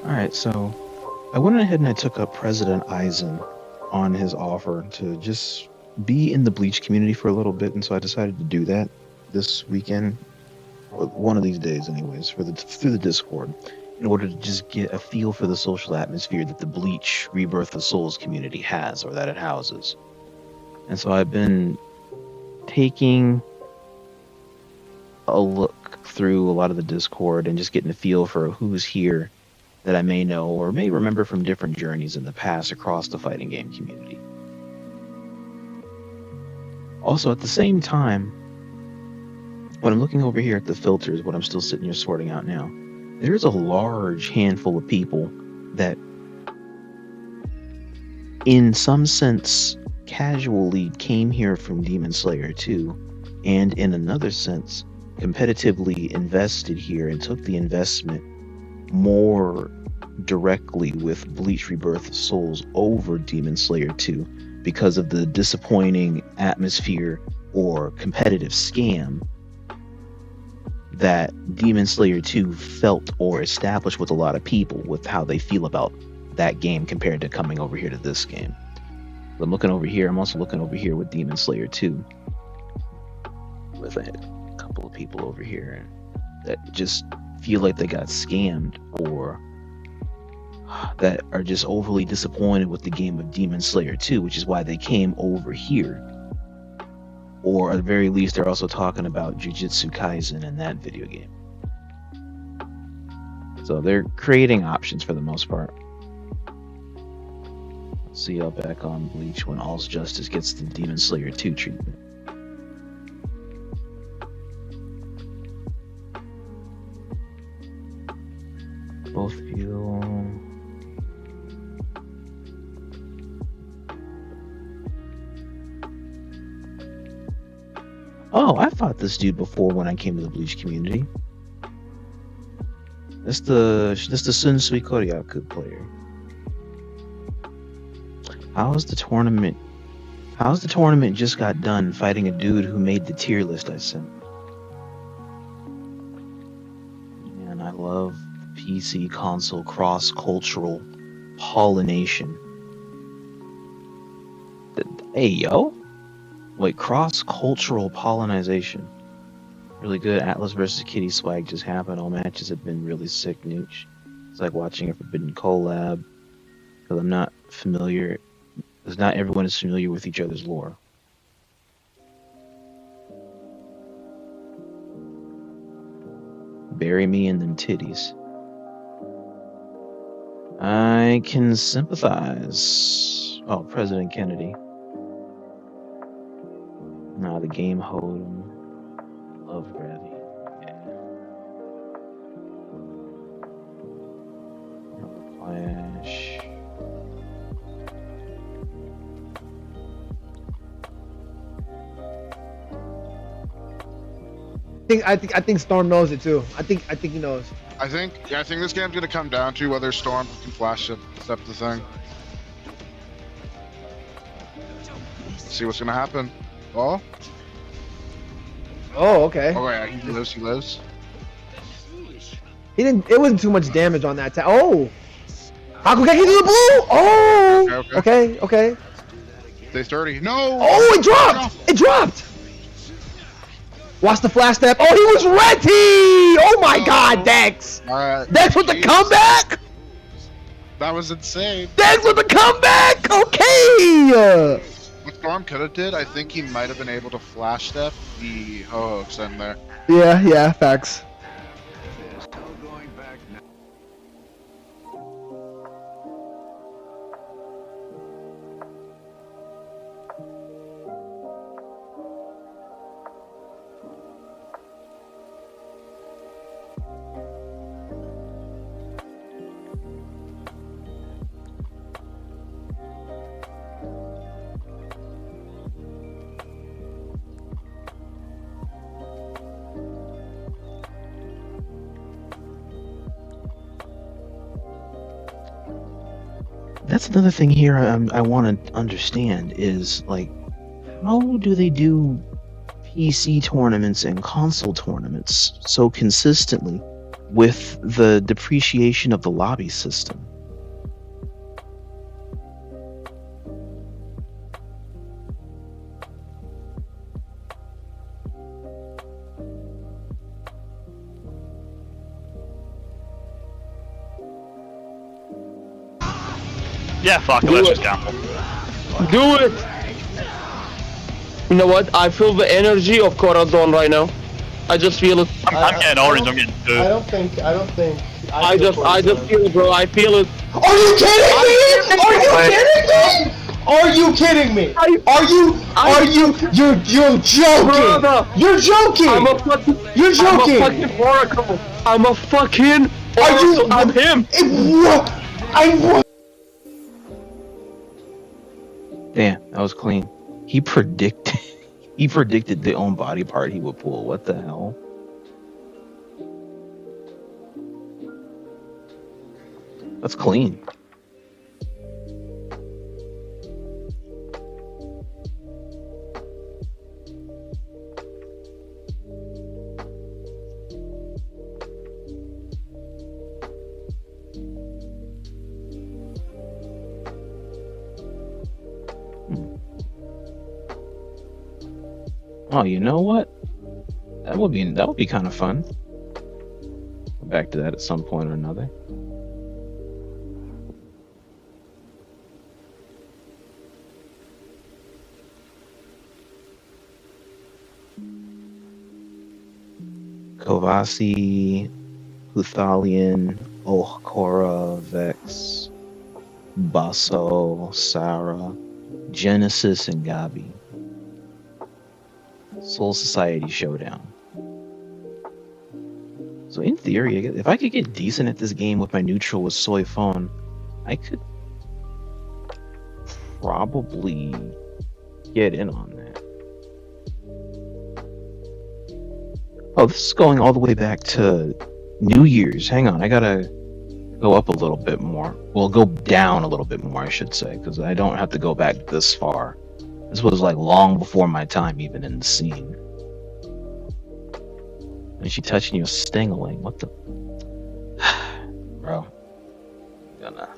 Alright, so I went ahead and I took up President Aizen on his offer to just be in the Bleach community for a little bit, and so I decided to do that this weekend, or one of these days anyways, through the Discord, in order to just get a feel for the social atmosphere that the Bleach Rebirth of Souls community has, or that it houses. And so I've been taking a look through a lot of the Discord and just getting a feel for who's here that I may know or may remember from different journeys in the past across the fighting game community. Also, at the same time, when I'm looking over here at the filters, what I'm still sitting here sorting out now, there's a large handful of people that, in some sense, casually came here from Demon Slayer 2, and in another sense, competitively invested here and took the investment more directly with Bleach Rebirth of Souls over Demon Slayer 2 because of the disappointing atmosphere or competitive scam that Demon Slayer 2 felt or established with a lot of people with how they feel about that game compared to coming over here to this game. I'm looking over here, I'm also looking over here with Demon Slayer 2 with a couple of people over here that just feel like they got scammed or that are just overly disappointed with the game of Demon Slayer 2, which is why they came over here. Or at the very least, they're also talking about Jujutsu Kaisen in that video game. So they're creating options for the most part. See y'all back on Bleach when All's Justice gets the Demon Slayer 2 treatment. Both feel... Oh, I fought this dude before when I came to the Bleach community. That's the Sunsui Koryaku player. How's the tournament just got done fighting a dude who made the tier list I sent? Man, I love PC console cross-cultural pollination. Hey, yo. Wait, cross-cultural pollinization. Really good. Atlas versus Kitty swag just happened. All matches have been really sick, nooch. It's like watching a Forbidden collab. Because I'm not familiar. Because not everyone is familiar with each other's lore. Bury me in them titties. I can sympathize. Oh, President Kennedy. Nah, the game hold. Love Ravi. Yeah. Flash. I think Storm knows it too. I think he knows. I think this game's gonna come down to whether Storm can flash it. That's the thing. See what's gonna happen. Oh. Oh, okay. Oh yeah, he lives. He lives. He didn't. It wasn't too much damage on that. Oh. Hakugeki to the blue. Oh. Okay. Stay sturdy. No. Oh, it dropped. It dropped. Watch the flash step. Oh, he was ready. Oh my God, Dex. Dex with the comeback. That was insane. Dex with the comeback. Okay. What Storm could have did, I think he might have been able to flash step the hooks in there. Yeah, facts. That's another thing here I want to understand is, like, how do they do PC tournaments and console tournaments so consistently, with the depreciation of the lobby system. Yeah, fuck it, let's just gamble. Do it! You know what? I feel the energy of Corazon right now. I just feel it. I'm getting orange, I'm getting two. I don't think. I just feel it, bro. I feel it. Are you kidding me? Are you kidding me? Are you kidding me? You're joking. Brother, You're joking. You're joking. I'm a fucking oracle. I'm a fucking oracle. Are you? I'm him. What? Damn, that was clean. He predicted the own body part he would pull. What the hell? That's clean. Oh, you know what? That would be kind of fun. Go back to that at some point or another. Kovasi, Huthalion, Ohkora, Vex, Basso, Sarah, Genesis, and Gabi. Soul Society Showdown. So in theory, if I could get decent at this game with my neutral with Soifon, I could probably get in on that. Oh, this is going all the way back to New Year's. Hang on, I gotta go up a little bit more. Well, go down a little bit more, I should say, because I don't have to go back this far. This was like long before my time even in the scene. And she touching you stingling. What the? Bro. Gonna.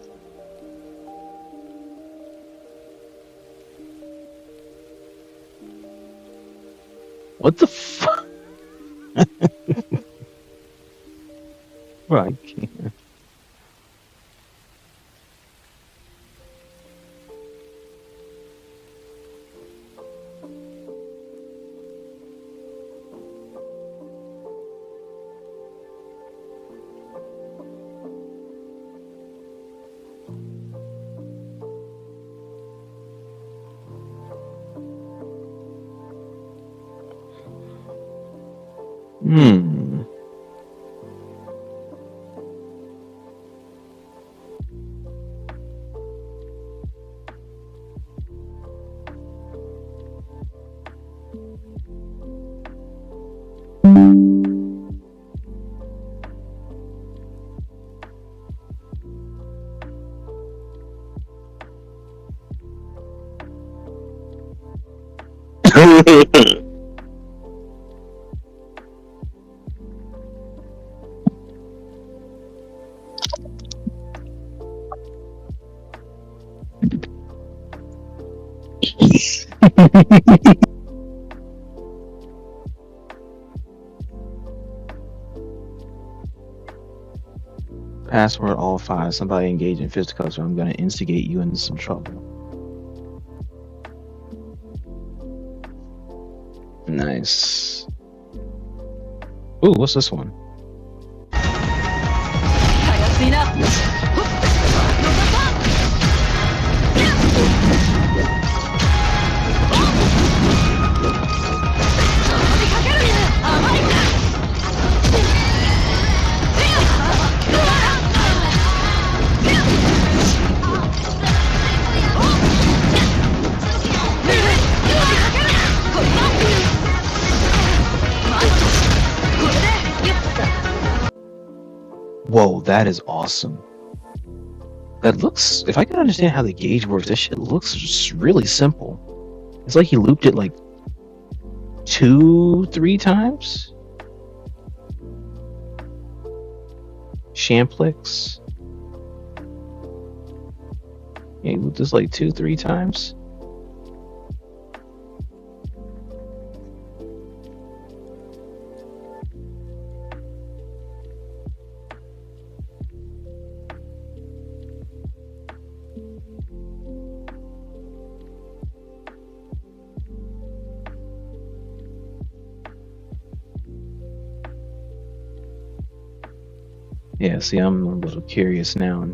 What the fuck? Bro, I can't. Password all five. Somebody engage in fisticuffs or I'm gonna instigate you into some trouble. Nice. Ooh, what's this one? Whoa, that is awesome. That looks, if I can understand how the gauge works, this shit looks just really simple. It's like he looped it like 2-3 times. Shamplix. Yeah, he looped this like 2-3 times. Yeah, see, I'm a little curious now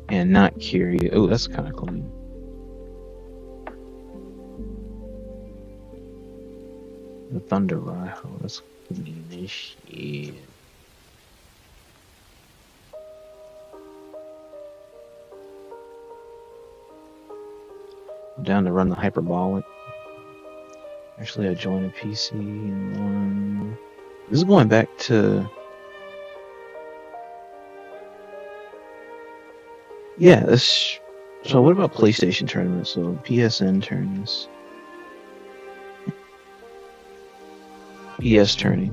and not curious. Oh, that's kind of clean. The Thunder Rifle, that's clean as shit. I'm down to run the Hyperbolic. Actually, I joined a PC and one. This is going back to. Yeah, this. So what about PlayStation tournaments? So PSN tournaments. PS tourney.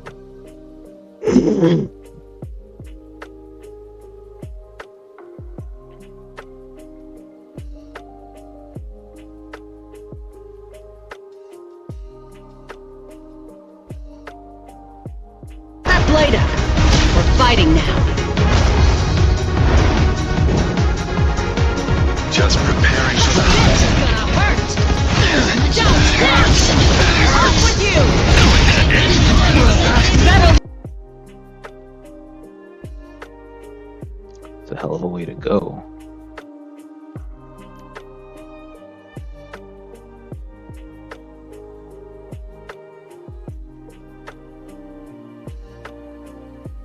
Later. We're fighting now. Just preparing for the It's gonna hurt. Don't dance. Off with you. That'll. It's a hell of a way to go.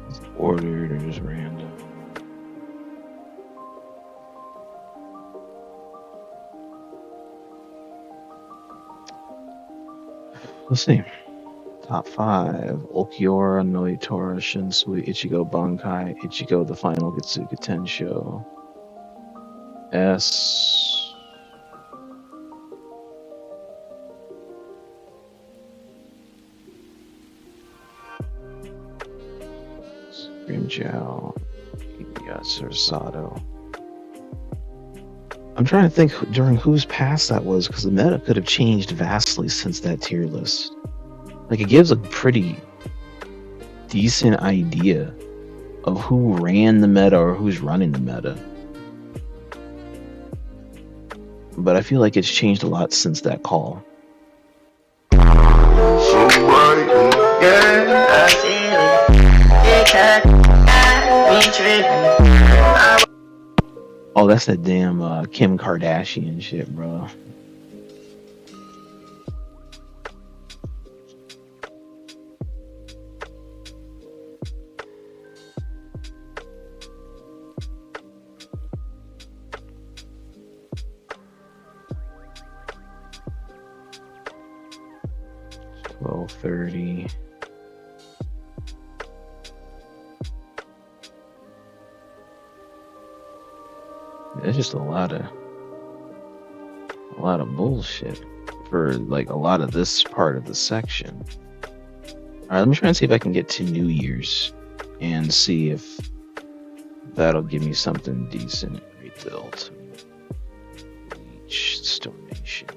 It's ordered or just random. Let's see. Top 5. Ulquiorra, Noitora, Shinsui, Ichigo Bankai, Ichigo the Final Getsuga Tensho. S. Grimjow, Yatsu Sato. I'm trying to think during whose pass that was, because the meta could have changed vastly since that tier list. Like, it gives a pretty decent idea of who ran the meta or who's running the meta. But I feel like it's changed a lot since that call. Oh, that's that damn Kim Kardashian shit, bro. $12.30. It's just a lot of bullshit for like a lot of this part of the section. All right, let me try and see if I can get to New Year's and see if that'll give me something decent. Read the ultimate Bleach Stormation.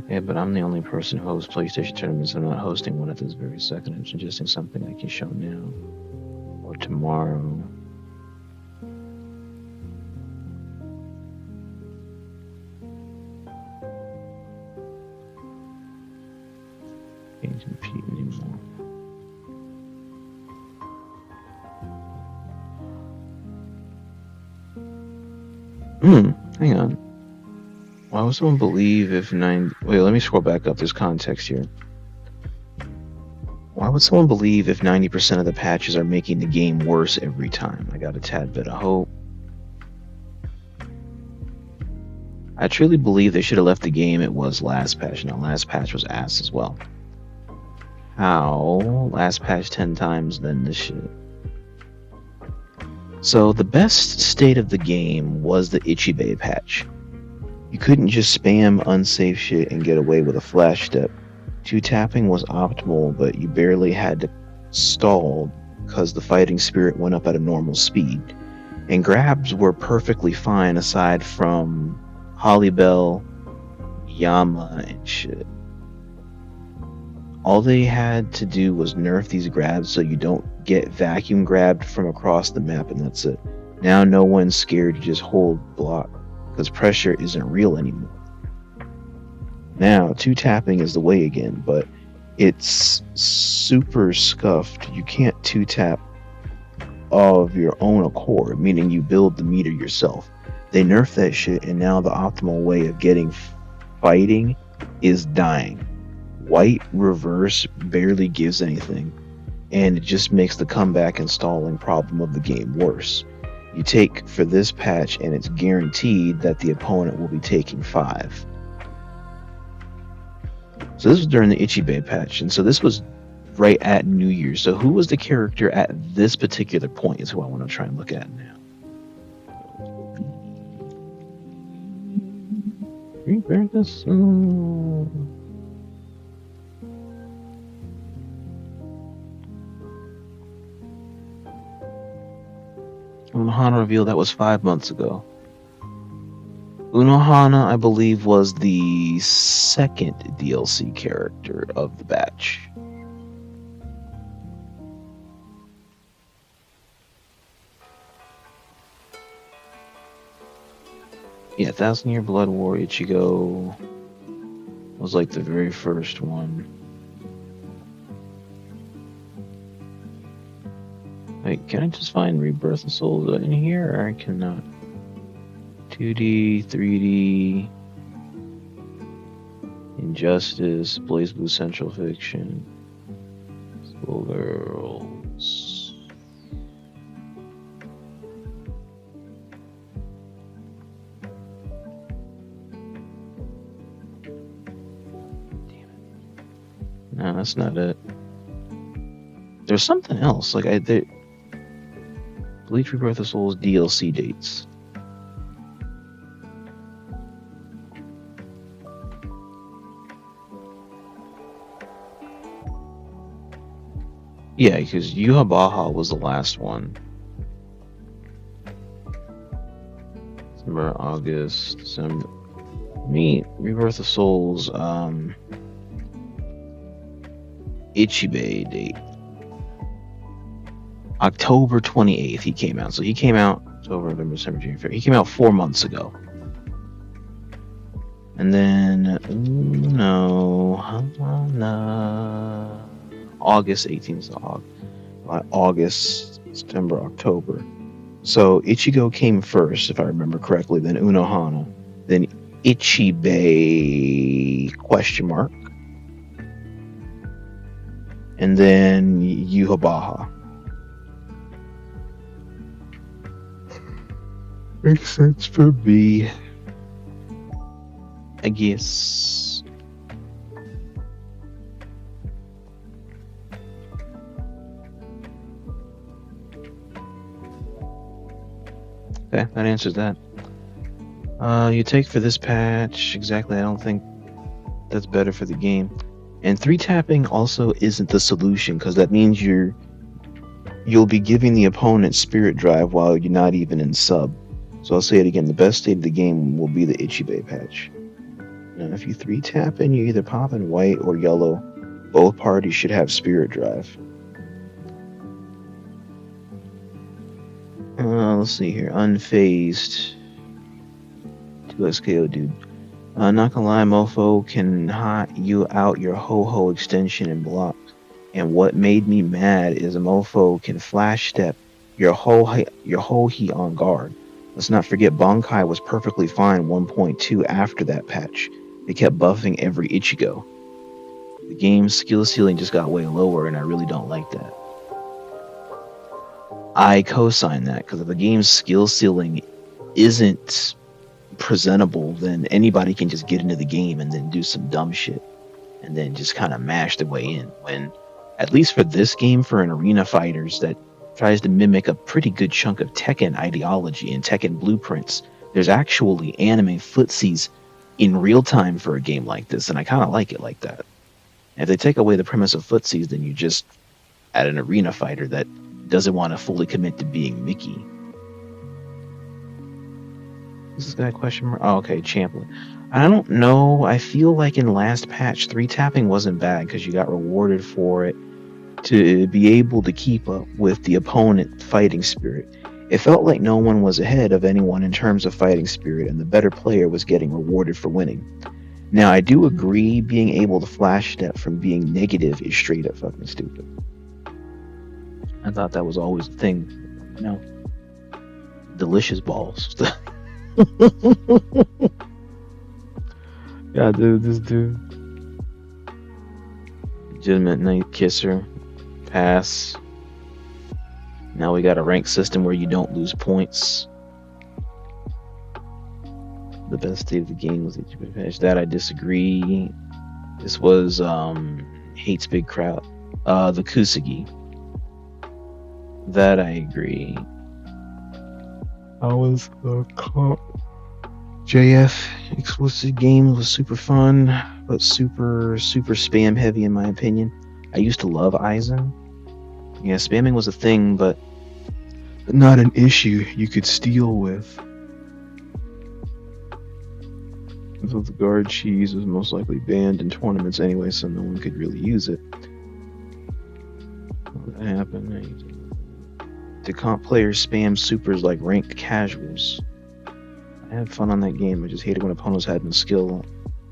Yeah, but I'm the only person who hosts PlayStation tournaments. I'm not hosting one at this very second. I'm suggesting something I can show now or tomorrow. Can't compete anymore. Hang on. Why would someone believe if wait, let me scroll back up. There's context here. Why would someone believe if 90% of the patches are making the game worse every time? I got a tad bit of hope. I truly believe they should have left the game it was last patch. Now, last patch was ass as well. How? Last patch 10 times, then this shit. So, the best state of the game was the Ichibe patch. You couldn't just spam unsafe shit and get away with a flash step. 2-tapping was optimal, but you barely had to stall because the fighting spirit went up at a normal speed. And grabs were perfectly fine aside from Hallibel, Yama, and shit. All they had to do was nerf these grabs so you don't get vacuum grabbed from across the map, and that's it. Now no one's scared to just hold block because pressure isn't real anymore. Now 2-tapping is the way again, but it's super scuffed. You can't 2-tap of your own accord, meaning you build the meter yourself. They nerfed that shit, and now the optimal way of getting fighting is dying. White reverse barely gives anything, and it just makes the comeback and stalling problem of the game worse. You take for this patch, and it's guaranteed that the opponent will be taking 5. So this was during the Ichibe patch, and so this was right at New Year's. So who was the character at this particular point is who I want to try and look at now. Rebirth of Souls. Unohana reveal that was 5 months ago. Unohana, I believe, was the second DLC character of the batch. Yeah, 1,000 Year Blood War Ichigo was like the very first one. Wait, can I just find Rebirth of Souls in here, or I cannot? 2D, 3D, Injustice, Blaze Blue Central Fiction, Schoolgirls. Damn it. No, that's not it. There's something else. Like Bleach Rebirth of Souls DLC dates. Yeah, because Yuhabaha was the last one. December, August, December. Rebirth of Souls, Ichibe date. October 28th he came out. So he came out October, November, December, January, February. He came out 4 months ago. And then Unohana, August 18th, so August, September, October. So Ichigo came first, if I remember correctly, then Unohana, then Ichibe ? And then Yuhabaha. Makes sense for me, I guess. Okay, that answers that. You take for this patch, exactly, I don't think that's better for the game. And 3-tapping also isn't the solution, because that means you'll be giving the opponent spirit drive while you're not even in sub. So I'll say it again, the best state of the game will be the Ichibe patch. Now if you 3-tap and you either pop in white or yellow, both parties should have spirit drive. Let's see here. Unfazed. 2SKO, dude. Not gonna lie, mofo can hot you out your ho-ho extension and block. And what made me mad is a mofo can flash step your ho-he on guard. Let's not forget Bankai was perfectly fine 1.2 after that patch. They kept buffing every Ichigo. The game's skill ceiling just got way lower, and I really don't like that. I co-sign that, because if the game's skill ceiling isn't presentable, then anybody can just get into the game and then do some dumb shit and then just kind of mash their way in. When, at least for this game, for an arena fighters that tries to mimic a pretty good chunk of Tekken ideology and Tekken blueprints, there's actually anime footsies in real time for a game like this, and I kind of like it like that. If they take away the premise of footsies, then you just add an arena fighter that doesn't want to fully commit to being Mickey. Is this guy question mark? Oh, okay, Champlin. I don't know. I feel like in last patch, 3-tapping wasn't bad because you got rewarded for it to be able to keep up with the opponent fighting spirit. It felt like no one was ahead of anyone in terms of fighting spirit, and the better player was getting rewarded for winning. Now, I do agree being able to flash step from being negative is straight up fucking stupid. I thought that was always a thing. You know, delicious balls. God, dude, this dude. Legitimate night kisser. Pass. Now we got a rank system where you don't lose points. The best state of the game was HB patch. That I disagree. This was Hates Big Crowd. The Kusagi. That I agree. How was the JF explicit game was super fun, but super spam heavy in my opinion. I used to love Aizen. Yeah, spamming was a thing, but not an issue you could steal with. So the guard cheese was most likely banned in tournaments anyway, so no one could really use it. What happened? The comp players spam supers like ranked casuals. I had fun on that game. I just hated when opponents had no skill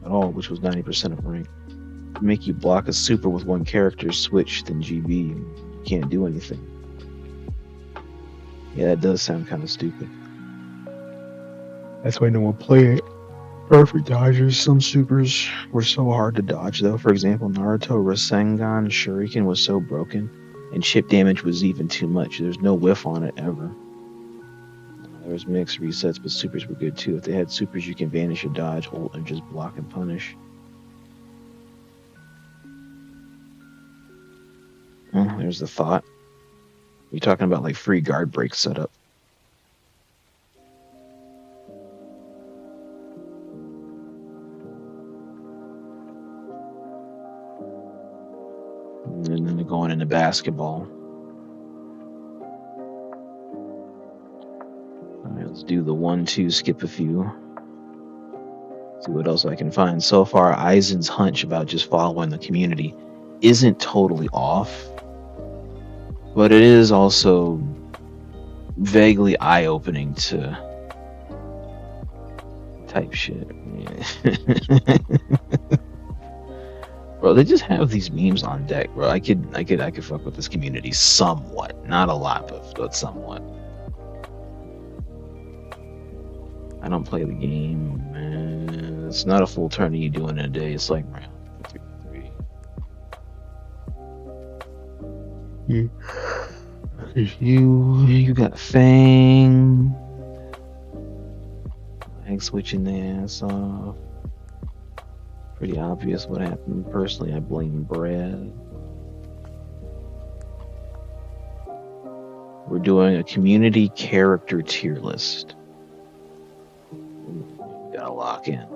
at all, which was 90% of rank. Make you block a super with one character switch, then GB, and you can't do anything. Yeah, that does sound kind of stupid. That's why no one played it. Perfect dodgers. Some supers were so hard to dodge, though. For example, Naruto Rasengan Shuriken was so broken, and chip damage was even too much. There's no whiff on it ever. There was mixed resets, but supers were good too. If they had supers, you can vanish a dodge, ult, and just block and punish. Well, there's the thought. You're talking about like free guard break setup. And then going into basketball. Alright, let's do the 1-2, skip a few. See what else I can find. So far, Aizen's hunch about just following the community isn't totally off, but it is also vaguely eye-opening to type shit. Yeah. Bro, they just have these memes on deck, bro. I could fuck with this community somewhat, not a lot, but somewhat. I don't play the game, man. It's not a full tourney you do in a day. It's like round 3. You got Fang. Fang switching their ass off. Pretty obvious what happened. Personally, I blame Brad. We're doing a community character tier list. Gotta lock in.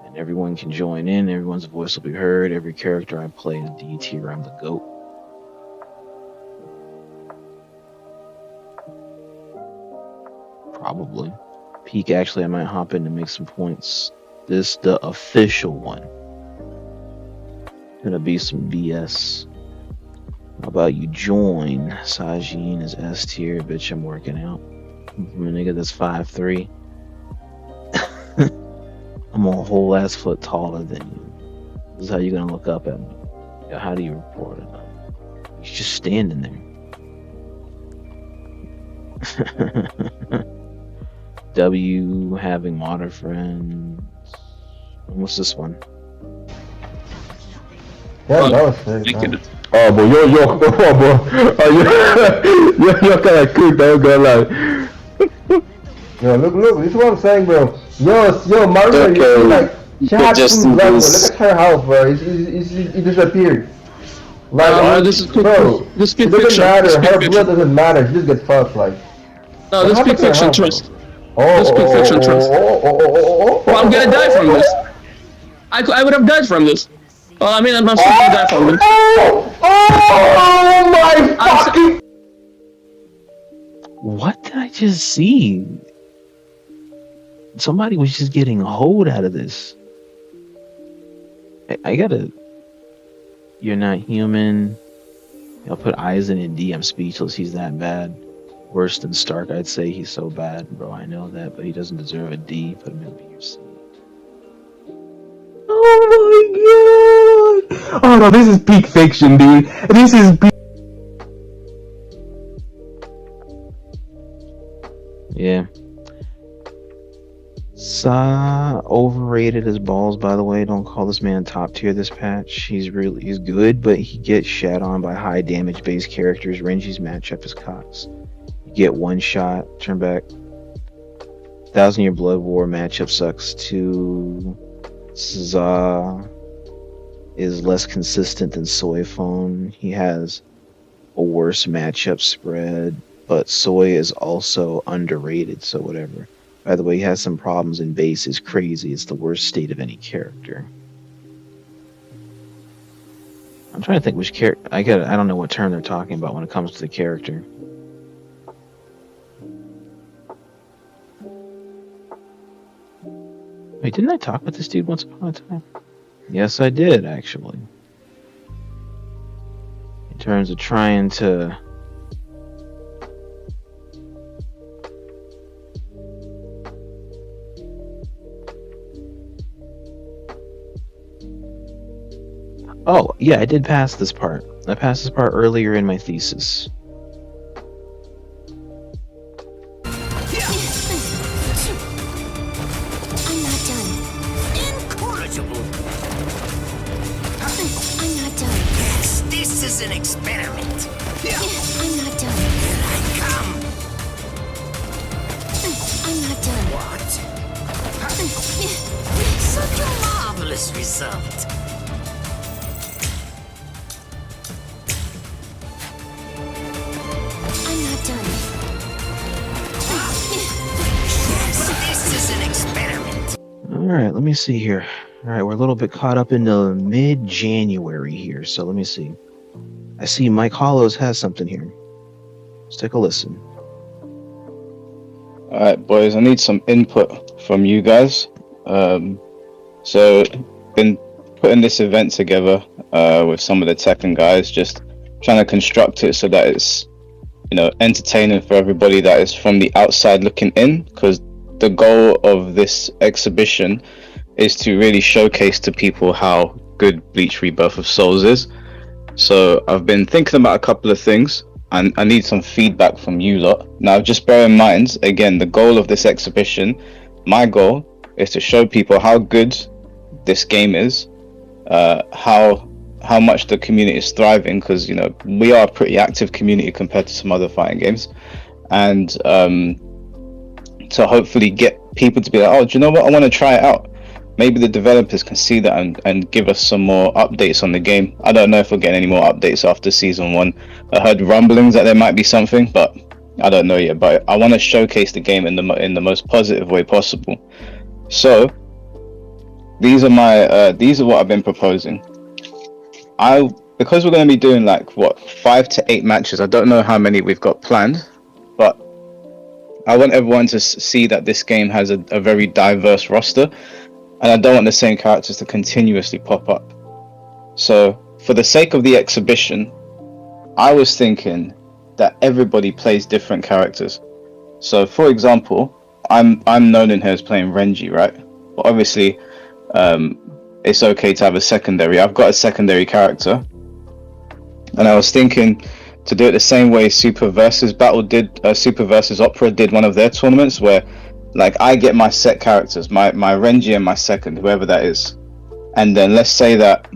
And everyone can join in. Everyone's voice will be heard. Every character I play is D tier. I'm the GOAT. Probably. Peak, actually, I might hop in to make some points. This the official one. Gonna be some BS. How about you join? Sajin is S tier. Bitch, I'm working out. I'm a nigga that's 5'3". I'm a whole ass foot taller than you. This is how you're gonna look up at me. How do you report it? He's just standing there. W having modern friends. What's this one? Yeah, that was sick. Oh, boy, yo, you're kind of cooked, I'm gonna lie. Yo, look, this is what I'm saying, bro. Yo, Mayuri, Okay. like, she had Just food, bro. this. Look at her house, bro. It disappeared. Like, This is bro, this it big doesn't fiction. matter. This Her big blood fiction. doesn't matter. She just gets fucked, like. No, What this happened big to her fiction. house, Trust. Just quick fiction trust. Well, I'm gonna die from this. I would have died from this. Well, I mean, I'm still gonna die from this. Oh my fucking! What did I just see? Somebody was just getting hoed out of this. I gotta... You're not human. I'll put Aizen in D. I'm speechless. He's that bad. Worse than Stark, I'd say. He's so bad, bro. I know that, but he doesn't deserve a D. Put him in B or C. Oh my god! Oh no, this is peak fiction, dude. This is peak. Yeah. Overrated as balls, by the way. Don't call this man top tier this patch. He's good, but he gets shat on by high damage based characters. Renji's matchup is cocks. You get one shot, turn back. 1000-Year Blood War matchup sucks too. Za is less consistent than Soifon. He has a worse matchup spread, but Soy is also underrated, so whatever. By the way, he has some problems in base. Is crazy. It's the worst state of any character. I'm trying to think which character. I don't know what term they're talking about when it comes to the character. Wait, didn't I talk with this dude once upon a time? Yes, I did, actually. In terms of trying to... Oh, yeah, I did pass this part. I passed this part earlier in my thesis. I'm not done. Incorrigible. I'm not done. Yes, this is an experiment. I'm not done. Here I come. I'm not done. What? Such a marvelous result. I'm not done. Yes, this is an experiment. Alright, let me see here. Alright, we're a little bit caught up into mid-January here, so let me see. I see Mike Hollows has something here. Let's take a listen. Alright, boys, I need some input from you guys. So, been putting this event together with some of the Tekken guys, just trying to construct it so that it's, you know, entertaining for everybody that is from the outside looking in, because the goal of this exhibition is to really showcase to people how good Bleach Rebirth of Souls is. So I've been thinking about a couple of things, and I need some feedback from you lot. Now, just bear in mind, again, the goal of this exhibition, my goal is to show people how good this game is, how much the community is thriving, because, you know, we are a pretty active community compared to some other fighting games, and to hopefully get people to be like, oh, do you know what, I want to try it out. Maybe the developers can see that and give us some more updates on the game. I don't know if we'll get any more updates after season 1. I heard rumblings that there might be something, but I don't know yet. But I want to showcase the game in the most positive way possible. So these are what I've been proposing. Because we're going to be doing like what 5 to 8 matches. I don't know how many we've got planned, but I want everyone to see that this game has a very diverse roster. And I don't want the same characters to continuously pop up. So, for the sake of the exhibition, I was thinking that everybody plays different characters. So, for example, I'm known in here as playing Renji, right? But obviously, it's okay to have a secondary. I've got a secondary character, and I was thinking to do it the same way Super Versus Battle did. Super Versus Opera did one of their tournaments where, like, I get my set characters, my Renji and my second, whoever that is, and then let's say that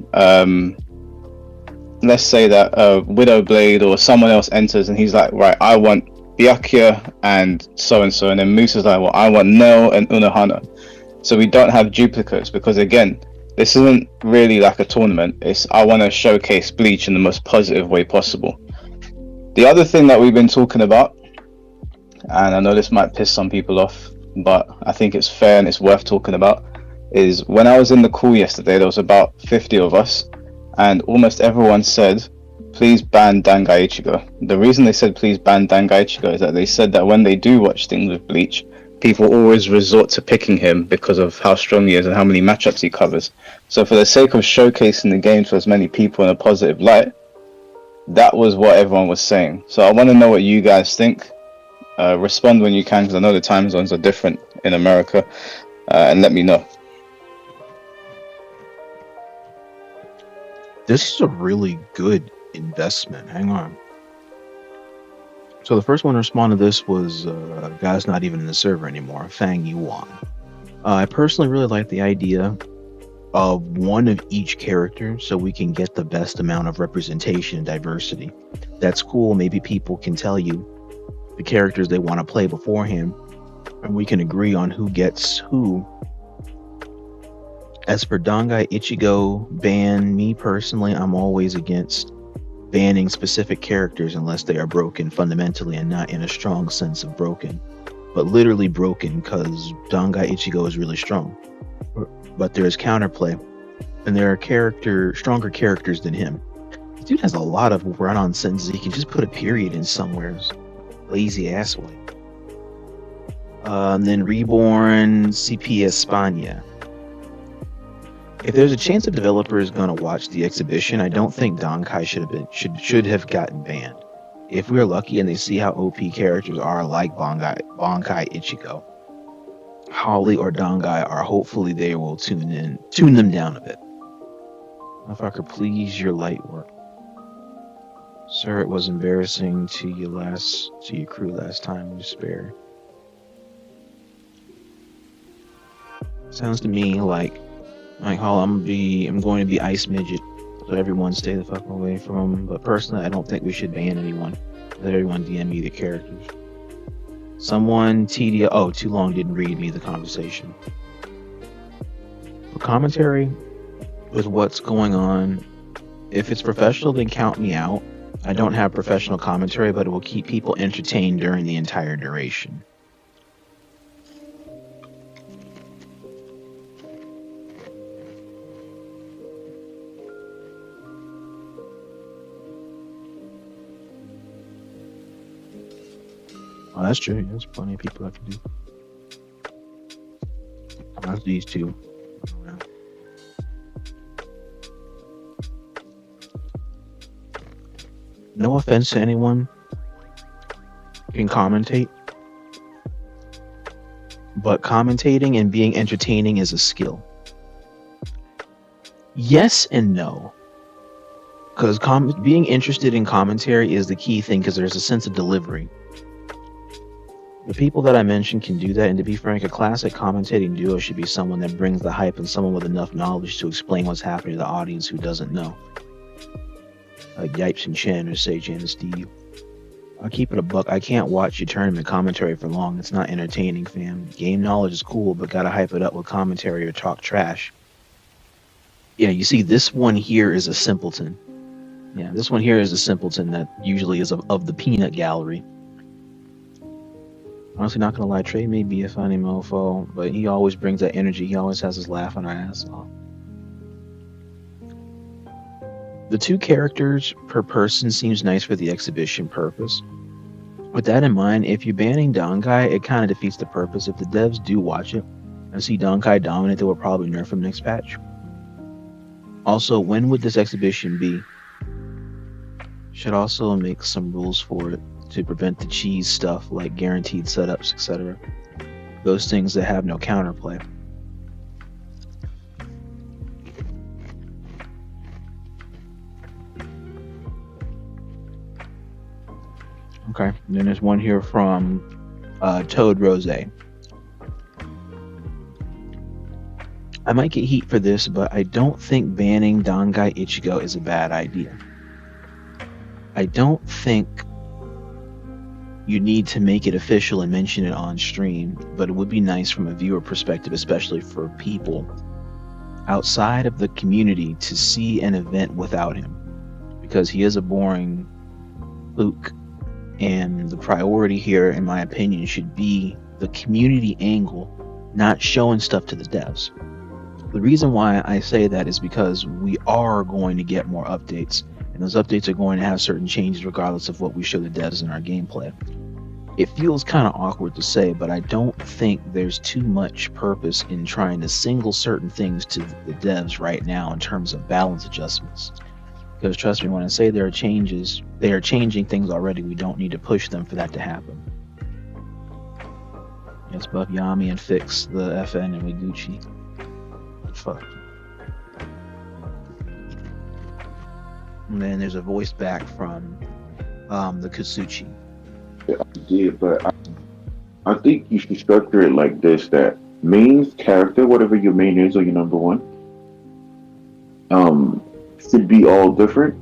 Widowblade or someone else enters, and he's like, right, I want Byakuya and so, and then Musa's like, well, I want Nell and Unohana. So we don't have duplicates, because again, this isn't really like a tournament. I want to showcase Bleach in the most positive way possible. The other thing that we've been talking about, and I know this might piss some people off, but I think it's fair and it's worth talking about, is when I was in the call yesterday, there was about 50 of us, and almost everyone said, please ban Dangai Ichigo. The reason they said please ban Dangai Ichigo is that they said that when they do watch things with Bleach, people always resort to picking him because of how strong he is and how many matchups he covers. So for the sake of showcasing the game to as many people in a positive light, that was what everyone was saying. So I want to know what you guys think. Respond when you can, because I know the time zones are different in America, and let me know. This is a really good investment. Hang on. So the first one to respond to this was a guy's not even in the server anymore, Fang Yuan. I personally really like the idea of one of each character so we can get the best amount of representation and diversity. That's cool. Maybe people can tell you the characters they want to play beforehand, and we can agree on who gets who. As for Dangai Ichigo ban, me personally, I'm always against banning specific characters unless they are broken fundamentally and not in a strong sense of broken, but literally broken, because Dangai Ichigo is really strong. But there is counterplay, and there are stronger characters than him. This dude has a lot of run-on sentences. He can just put a period in somewhere. Lazy ass way. And then Reborn CP España. If there's a chance a developer is going to watch the exhibition, I don't think Dankai should have gotten banned. If we're lucky and they see how OP characters are like Bankai Ichigo, Holly or Dangai are, hopefully they will tune them down a bit. Motherfucker, please, your light work. Sir, it was embarrassing to your crew last time we spared. Sounds to me like Hall, I'm going to be Ice Midget, so everyone stay the fuck away from him. But personally, I don't think we should ban anyone. Let everyone DM me the characters. Someone Too long didn't read me the conversation. For commentary with what's going on, if it's professional, then count me out. I don't have professional commentary, but it will keep people entertained during the entire duration. Oh, that's true. There's plenty of people I can do. That's these two. No offense to anyone can commentate, but commentating and being entertaining is a skill. Yes and no. Because being interested in commentary is the key thing, because there's a sense of delivery. The people that I mentioned can do that, and to be frank, a classic commentating duo should be someone that brings the hype and someone with enough knowledge to explain what's happening to the audience who doesn't know. Like Yipes and Chen or Sage and Steve. I'll keep it a buck. I can't watch your tournament commentary for long. It's not entertaining, fam. Game knowledge is cool, but gotta hype it up with commentary or talk trash. Yeah, you see, this one here is a simpleton. Yeah, this one here is a simpleton that usually is of the peanut gallery. Honestly, not gonna lie, Trey may be a funny mofo, but he always brings that energy. He always has his laugh on our ass off. The 2 characters per person seems nice for the exhibition purpose. With that in mind, if you're banning Dankai, it kind of defeats the purpose. If the devs do watch it and see Dankai dominant, they will probably nerf him next patch. Also, when would this exhibition be? Should also make some rules for it to prevent the cheese stuff like guaranteed setups, etc. Those things that have no counterplay. Okay, and then there's one here from Toad Rose. I might get heat for this, but I don't think banning Dangai Ichigo is a bad idea. I don't think you need to make it official and mention it on stream, but it would be nice from a viewer perspective, especially for people outside of the community, to see an event without him, because he is a boring Luke, and the priority here, in my opinion, should be the community angle, not showing stuff to the devs. The reason why I say that is because we are going to get more updates, and those updates are going to have certain changes regardless of what we show the devs in our gameplay. It feels kind of awkward to say, but I don't think there's too much purpose in trying to single certain things to the devs right now in terms of balance adjustments. Because trust me when I say there are changes, they are changing things already. We don't need to push them for that to happen. Let's buff Yami and fix the FN and Wiguchi. Fuck. And then there's a voice back from the Kasuchi. Yeah, I did, but I think you should structure it like this: that main character, whatever your main is or your number one, should be all different,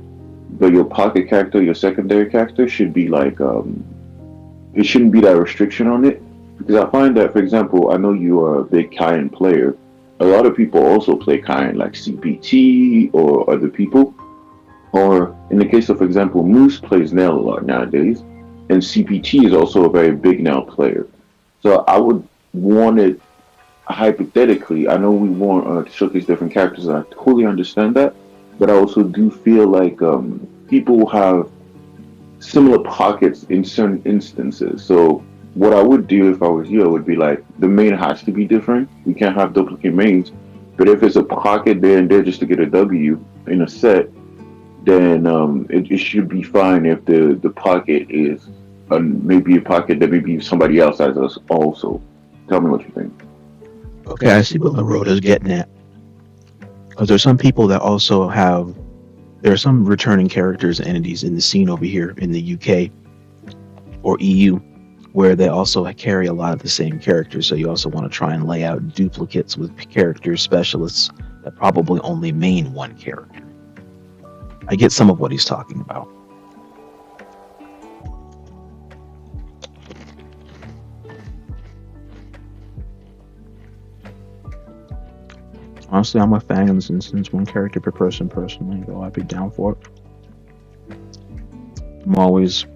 but your pocket character, your secondary character should be like it shouldn't be that restriction on it. Because I find that, for example, I know you are a big Kain player. A lot of people also play Kain, like CPT or other people. Or in the case of, for example, Moose plays Nelliel a lot nowadays, and CPT is also a very big Nelliel player. So I would want it, hypothetically, I know we want to showcase different characters, and I totally understand that, but I also do feel like people have similar pockets in certain instances. So what I would do if I was you would be like, the main has to be different. We can't have duplicate mains. But if it's a pocket there and there just to get a W in a set, then it should be fine if the pocket is maybe a pocket that maybe somebody else has us also. Tell me what you think. Okay, I see what Larota's getting at. Because there's some people that also have, there are some returning characters and entities in the scene over here in the UK or EU where they also carry a lot of the same characters. So you also want to try and lay out duplicates with character specialists that probably only main one character. I get some of what he's talking about. Honestly, I'm a Fang in this instance, one character per person personally, though I'd be down for it. I'm always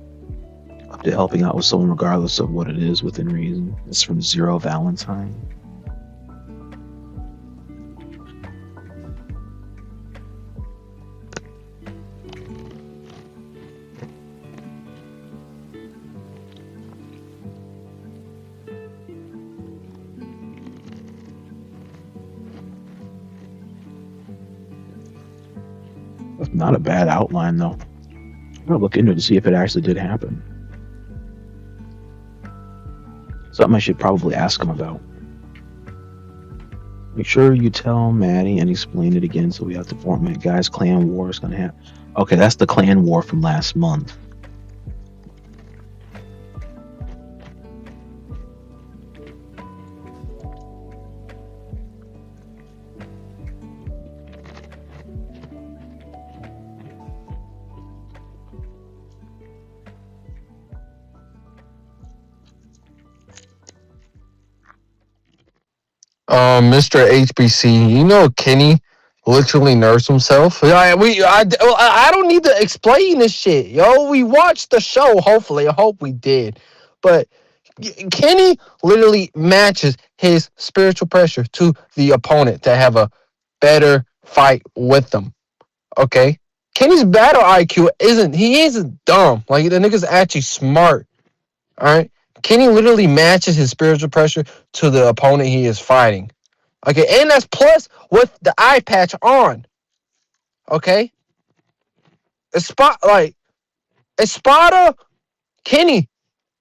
up to helping out with someone regardless of what it is within reason. It's from Zero Valentine. That's not a bad outline though. I'm gonna look into it to see if it actually did happen. Something I should probably ask him about. Make sure you tell Maddie and explain it again so we have to format. Guys, clan war is gonna happen. Okay, that's the clan war from last month. Mr. HBC, you know Kenny literally nursed himself. I don't need to explain this shit, yo. We watched the show. Hopefully, I hope we did. But Kenny literally matches his spiritual pressure to the opponent to have a better fight with them. Okay, Kenny's battle IQ isn't dumb. Like the nigga's actually smart. All right, Kenny literally matches his spiritual pressure to the opponent he is fighting. Okay, and that's plus with the eye patch on. Okay, Espada Kenny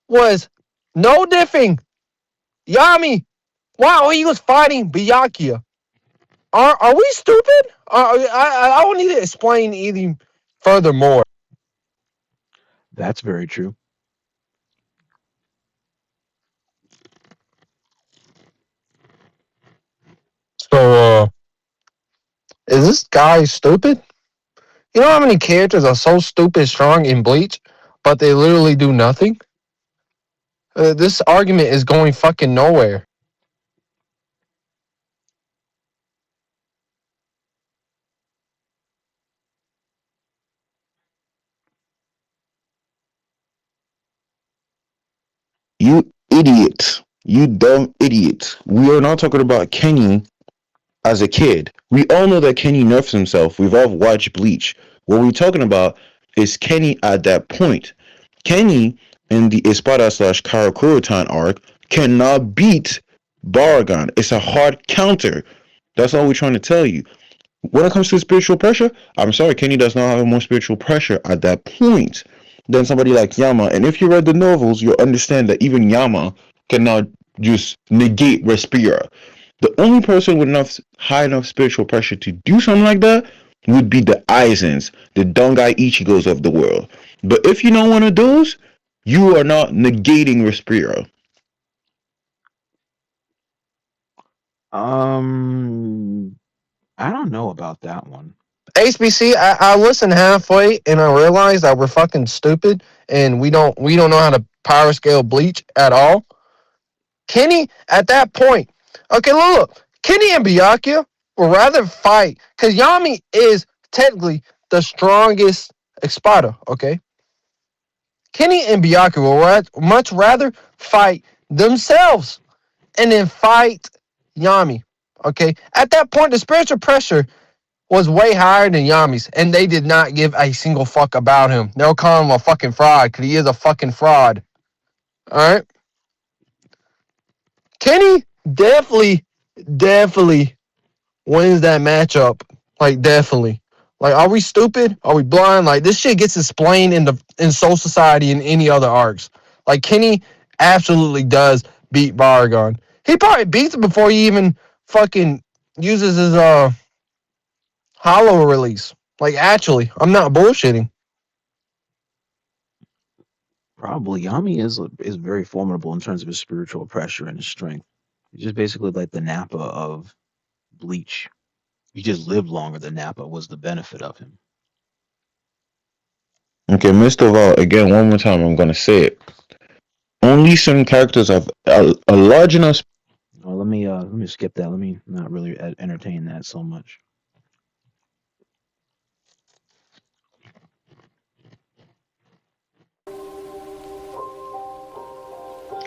was no diffing. Yami, wow, he was fighting Byakuya. Are we stupid? I don't need to explain anything furthermore. That's very true. So, is this guy stupid? You know how many characters are so stupid strong in Bleach, but they literally do nothing? This argument is going fucking nowhere. You idiot. You dumb idiot. We are not talking about Kenny as a kid. We all know that Kenny nerfs himself. We've all watched Bleach. What we're talking about is Kenny at that point. Kenny in the Espada slash Karakurutan arc cannot beat Baragon. It's a hard counter. That's all we're trying to tell you. When it comes to spiritual pressure, I'm sorry, Kenny does not have more spiritual pressure at that point than somebody like Yama. And if you read the novels, you'll understand that even Yama cannot just negate Respira. The only person with enough high enough spiritual pressure to do something like that would be the Aizens, the Dongai Ichigos of the world. But if you're not one of those, you are not negating Respira. I don't know about that one. HBC, I listened halfway and I realized that we're fucking stupid and we don't know how to power scale Bleach at all. Kenny, at that point, okay, look, Kenny and Byakuya will rather fight because Yami is technically the strongest Espada, okay? Kenny and Byakuya will much rather fight themselves and then fight Yami, okay? At that point, the spiritual pressure was way higher than Yami's, and they did not give a single fuck about him. They'll call him a fucking fraud because he is a fucking fraud. All right? Kenny definitely wins that matchup. Like, definitely. Like, are we stupid? Are we blind? Like, this shit gets explained in Soul Society and any other arcs. Like, Kenny absolutely does beat Baragon. He probably beats him before he even fucking uses his hollow release. Like, actually, I'm not bullshitting. Probably Yami is very formidable in terms of his spiritual pressure and his strength. He's just basically like the Nappa of Bleach. He just lived longer than Nappa was the benefit of him. Okay, Mr. Val, again, one more time, I'm going to say it. Only certain characters have a large enough... Well, let me skip that. Let me not really entertain that so much.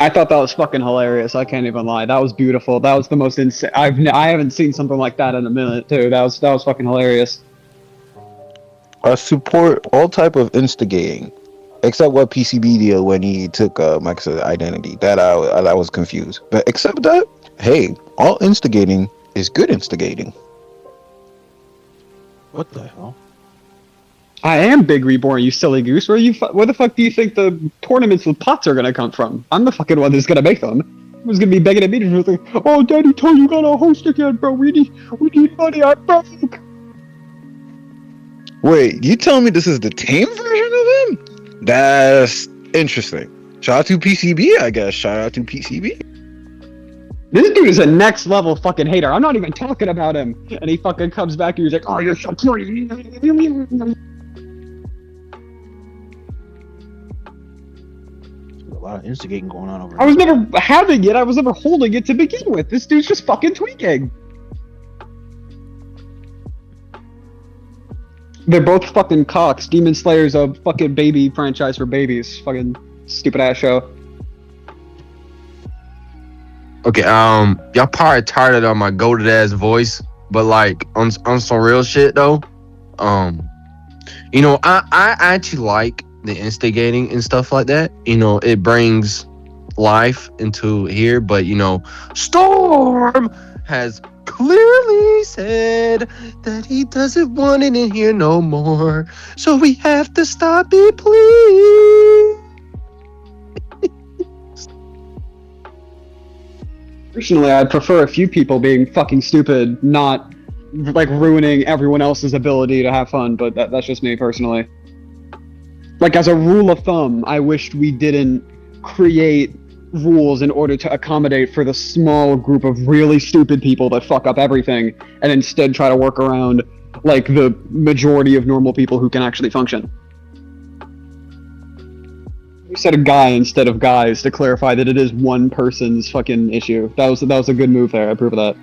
I thought that was fucking hilarious. I can't even lie. That was beautiful. That was the most insane. I haven't seen something like that in a minute too. That was fucking hilarious. I support all type of instigating, except what PCB did when he took Mike's identity. That I was confused. But except that, hey, all instigating is good instigating. What the hell? I am Big Reborn, you silly goose. Where the fuck do you think the tournaments with pots are gonna come from? I'm the fucking one that's gonna make them. Who's gonna be begging at me to like, oh, Daddy told you gotta host again, bro. We need money. I'm broke. Wait, you telling me this is the tame version of him? That's interesting. Shout out to PCB, I guess. Shout out to PCB. This dude is a next level fucking hater. I'm not even talking about him. And he fucking comes back and he's like, oh, you're so pretty. A lot of instigating going on over I was never having it. I was never holding it to begin with. This dude's just fucking tweaking. They're both fucking cocks. Demon Slayer's a fucking baby franchise for babies. Fucking stupid ass show. Okay, y'all probably tired of my goated ass voice, but like on some real shit though, you know, I actually like the instigating and stuff like that. You know, it brings life into here, but you know, Storm has clearly said that he doesn't want it in here no more, so we have to stop it, please. Personally, I'd prefer a few people being fucking stupid, not like ruining everyone else's ability to have fun, but that's just me personally. Like, as a rule of thumb, I wished we didn't create rules in order to accommodate for the small group of really stupid people that fuck up everything, and instead try to work around, like, the majority of normal people who can actually function. We said a guy instead of guys to clarify that it is one person's fucking issue. That was a good move there. I approve of that.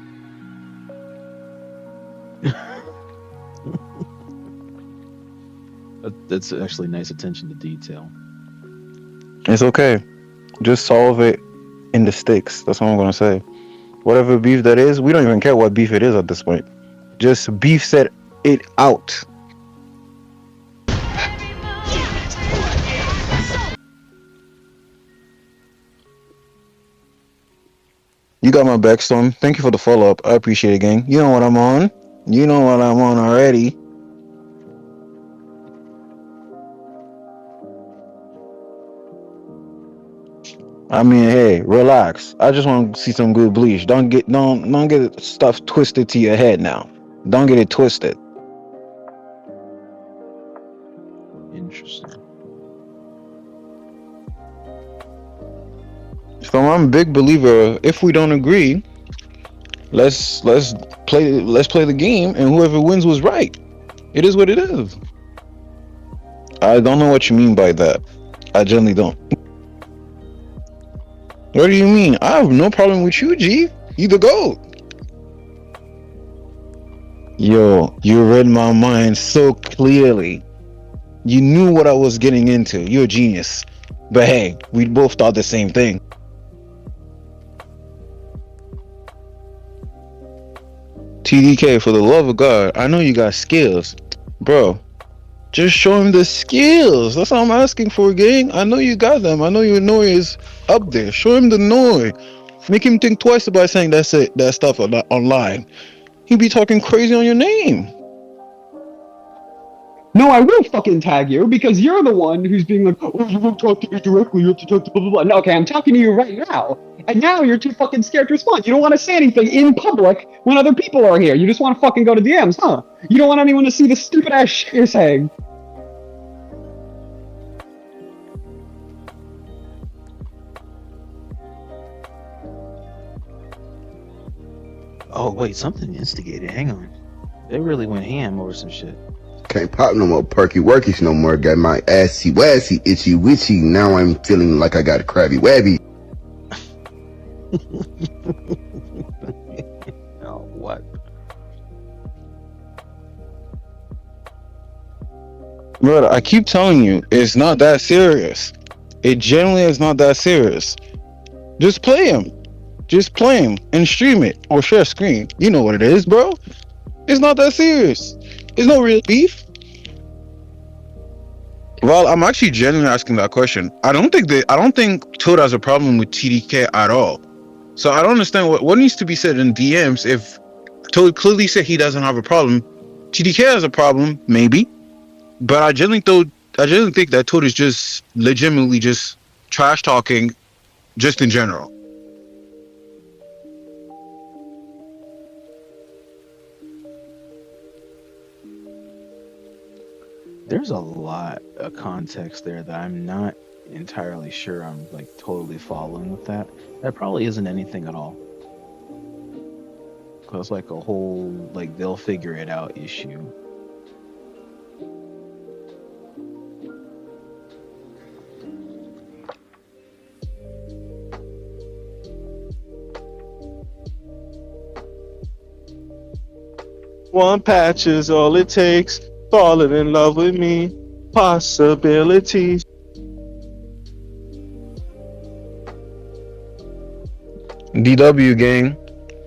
That's actually nice attention to detail. It's okay. Just solve it in the sticks. That's all I'm gonna say. Whatever beef that is, we don't even care what beef it is at this point. Just beef set it out. You got my back, Storm. Thank you for the follow-up. I appreciate it, gang. You know what I'm on. You know what I'm on already. I mean, hey, relax. I just want to see some good Bleach. Don't get stuff twisted to your head now. Don't get it twisted. Interesting. So I'm a big believer. If we don't agree, let's play the game, and whoever wins was right. It is what it is. I don't know what you mean by that. I generally don't. What do you mean? I have no problem with you, G. You the GOAT. Yo, you read my mind so clearly. You knew what I was getting into. You're a genius. But hey, we both thought the same thing. TDK, for the love of God, I know you got skills. Bro, just show him the skills. That's all I'm asking for, gang. I know you got them. I know your Noi is up there. Show him the Noi. Make him think twice about saying that stuff online. He'd be talking crazy on your name. No, I will fucking tag you because you're the one who's being like, oh, you won't talk to me directly, you have to talk to blah, blah, blah. No, okay, I'm talking to you right now. And now you're too fucking scared to respond. You don't want to say anything in public when other people are here. You just want to fucking go to DMs, huh? You don't want anyone to see the stupid ass shit you're saying. Oh wait, something instigated. Hang on. They really went ham over some shit. Can't pop no more perky workies no more. Got my assy wassy, itchy witchy. Now I'm feeling like I got a crabby wabby. Oh, what? Bro, I keep telling you, it's not that serious. It generally is not that serious. Just play him. Just play him and stream it or share screen. You know what it is, bro. It's not that serious. It's no real beef. Well, I'm actually genuinely asking that question. I don't think Toad has a problem with TDK at all. So I don't understand what needs to be said in DMs if Toad clearly said he doesn't have a problem. TDK has a problem, maybe. But I genuinely think that Toad is just legitimately just trash talking just in general. There's a lot of context there that I'm not entirely sure I'm like totally following with that. That probably isn't anything at all. Cause like a whole like they'll figure it out issue. One patch is all it takes. Falling in love with me. Possibilities. DW gang,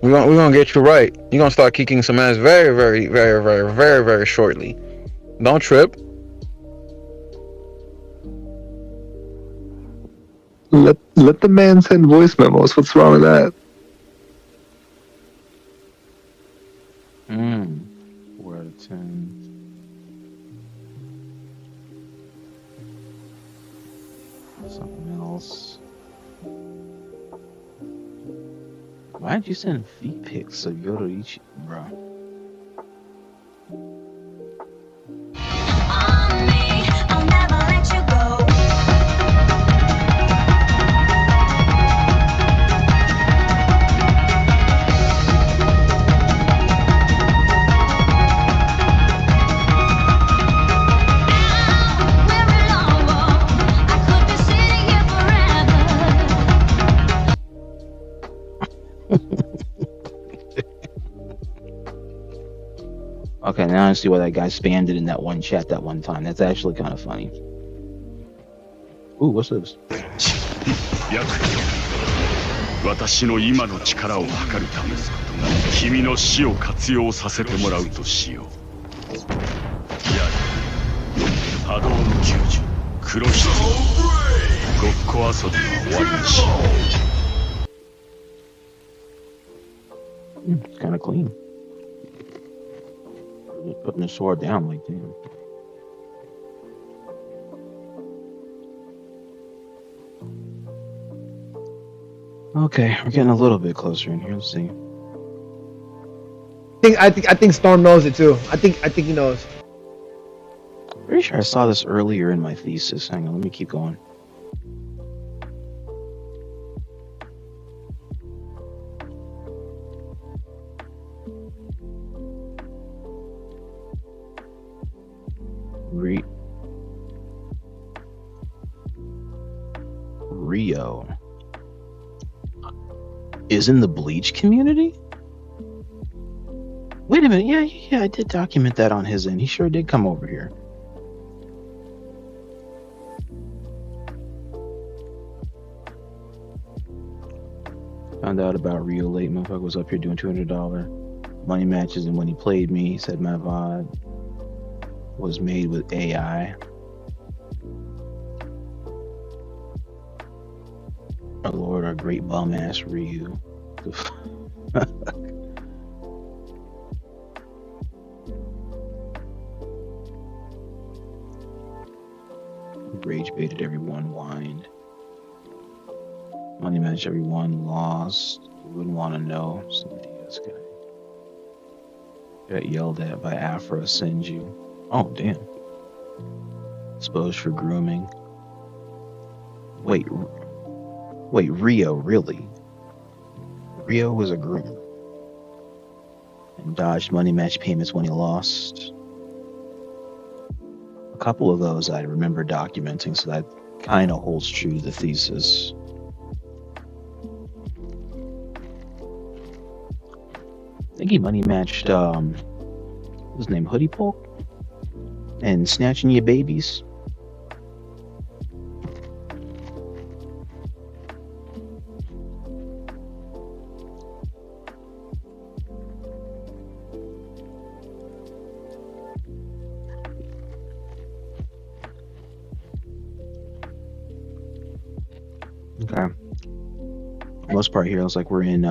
we're gonna get you right. You're gonna start kicking some ass very, very, very, very, very, very shortly. Don't trip. Let the man send voice memos. What's wrong with that? Four out of 10. Something else. Why'd you send feet pics of Yoroichi, bro? I'll never let you go. Okay, now I see why that guy spammed it in that one chat that one time. That's actually kind of funny. Ooh, what's this? 私の今の力を測るため君の死を活用させてもらうとしよう。やれ波動の救助黒ひつごっこ遊びは終わりにしよう。It's kind of clean. Just putting the sword down like damn. Okay, we're getting a little bit closer in here. Let's see. I think Storm knows it too. I think he knows. Pretty sure I saw this earlier in my thesis. Hang on, let me keep going. Rio is in the Bleach community? Wait a minute, yeah, I did document that on his end. He sure did come over here. Found out about Rio late. Motherfucker was up here doing $200 money matches, and when he played me, he said my VOD was made with AI. Oh Lord, our great bum ass Ryu. Rage baited everyone, whined. Money match everyone, lost. Wouldn't want to know. Some DS guy. Got yelled at by Afro Senju. Oh damn. Exposed for grooming. Wait, Rio, really? Rio was a groomer. And dodged money match payments when he lost. A couple of those I remember documenting, so that kind of holds true to the thesis. I think he money matched, what's his name, Hoodie Polk? And snatching your babies. Okay. For the most part here, it's like we're in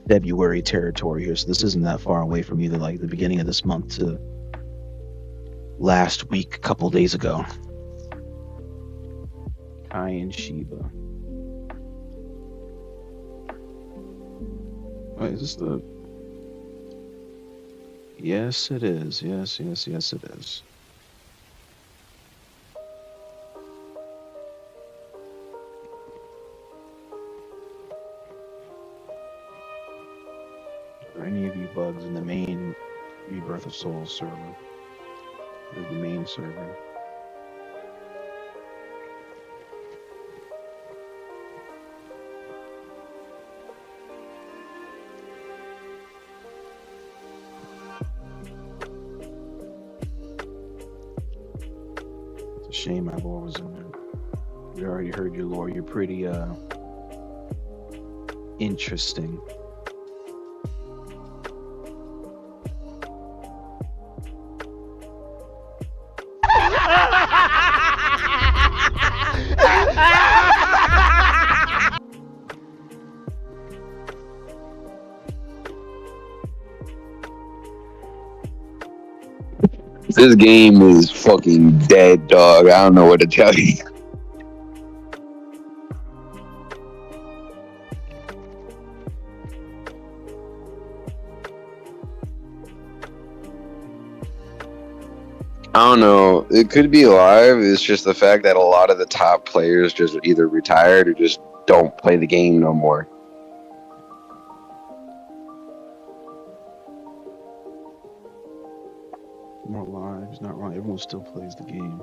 February territory here, so this isn't that far away from either like the beginning of this month to last week, a couple days ago. Kai and Shiba. Wait, is this the... Yes, it is. Yes, it is. Are any of you bugs in the main Rebirth of Souls server? Or the main server? It's a shame my lore was in there. We already heard your lore. You're pretty interesting. This game is fucking dead, dog. I don't know what to tell you. I don't know. It could be live. It's just the fact that a lot of the top players just either retired or just don't play the game no more. More lives, not wrong. Everyone still plays the game.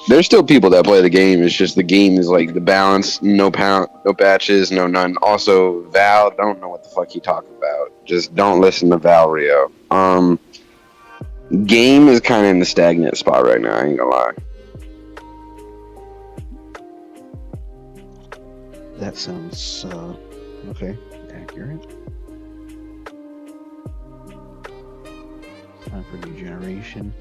There's still people that play the game. It's just the game is like the balance, no patches, no none. Also, Val, don't know what the fuck you talking about. Just don't listen to Val Rio. Game is kind of in the stagnant spot right now. I ain't gonna lie. That sounds Okay, accurate. Time for new generation.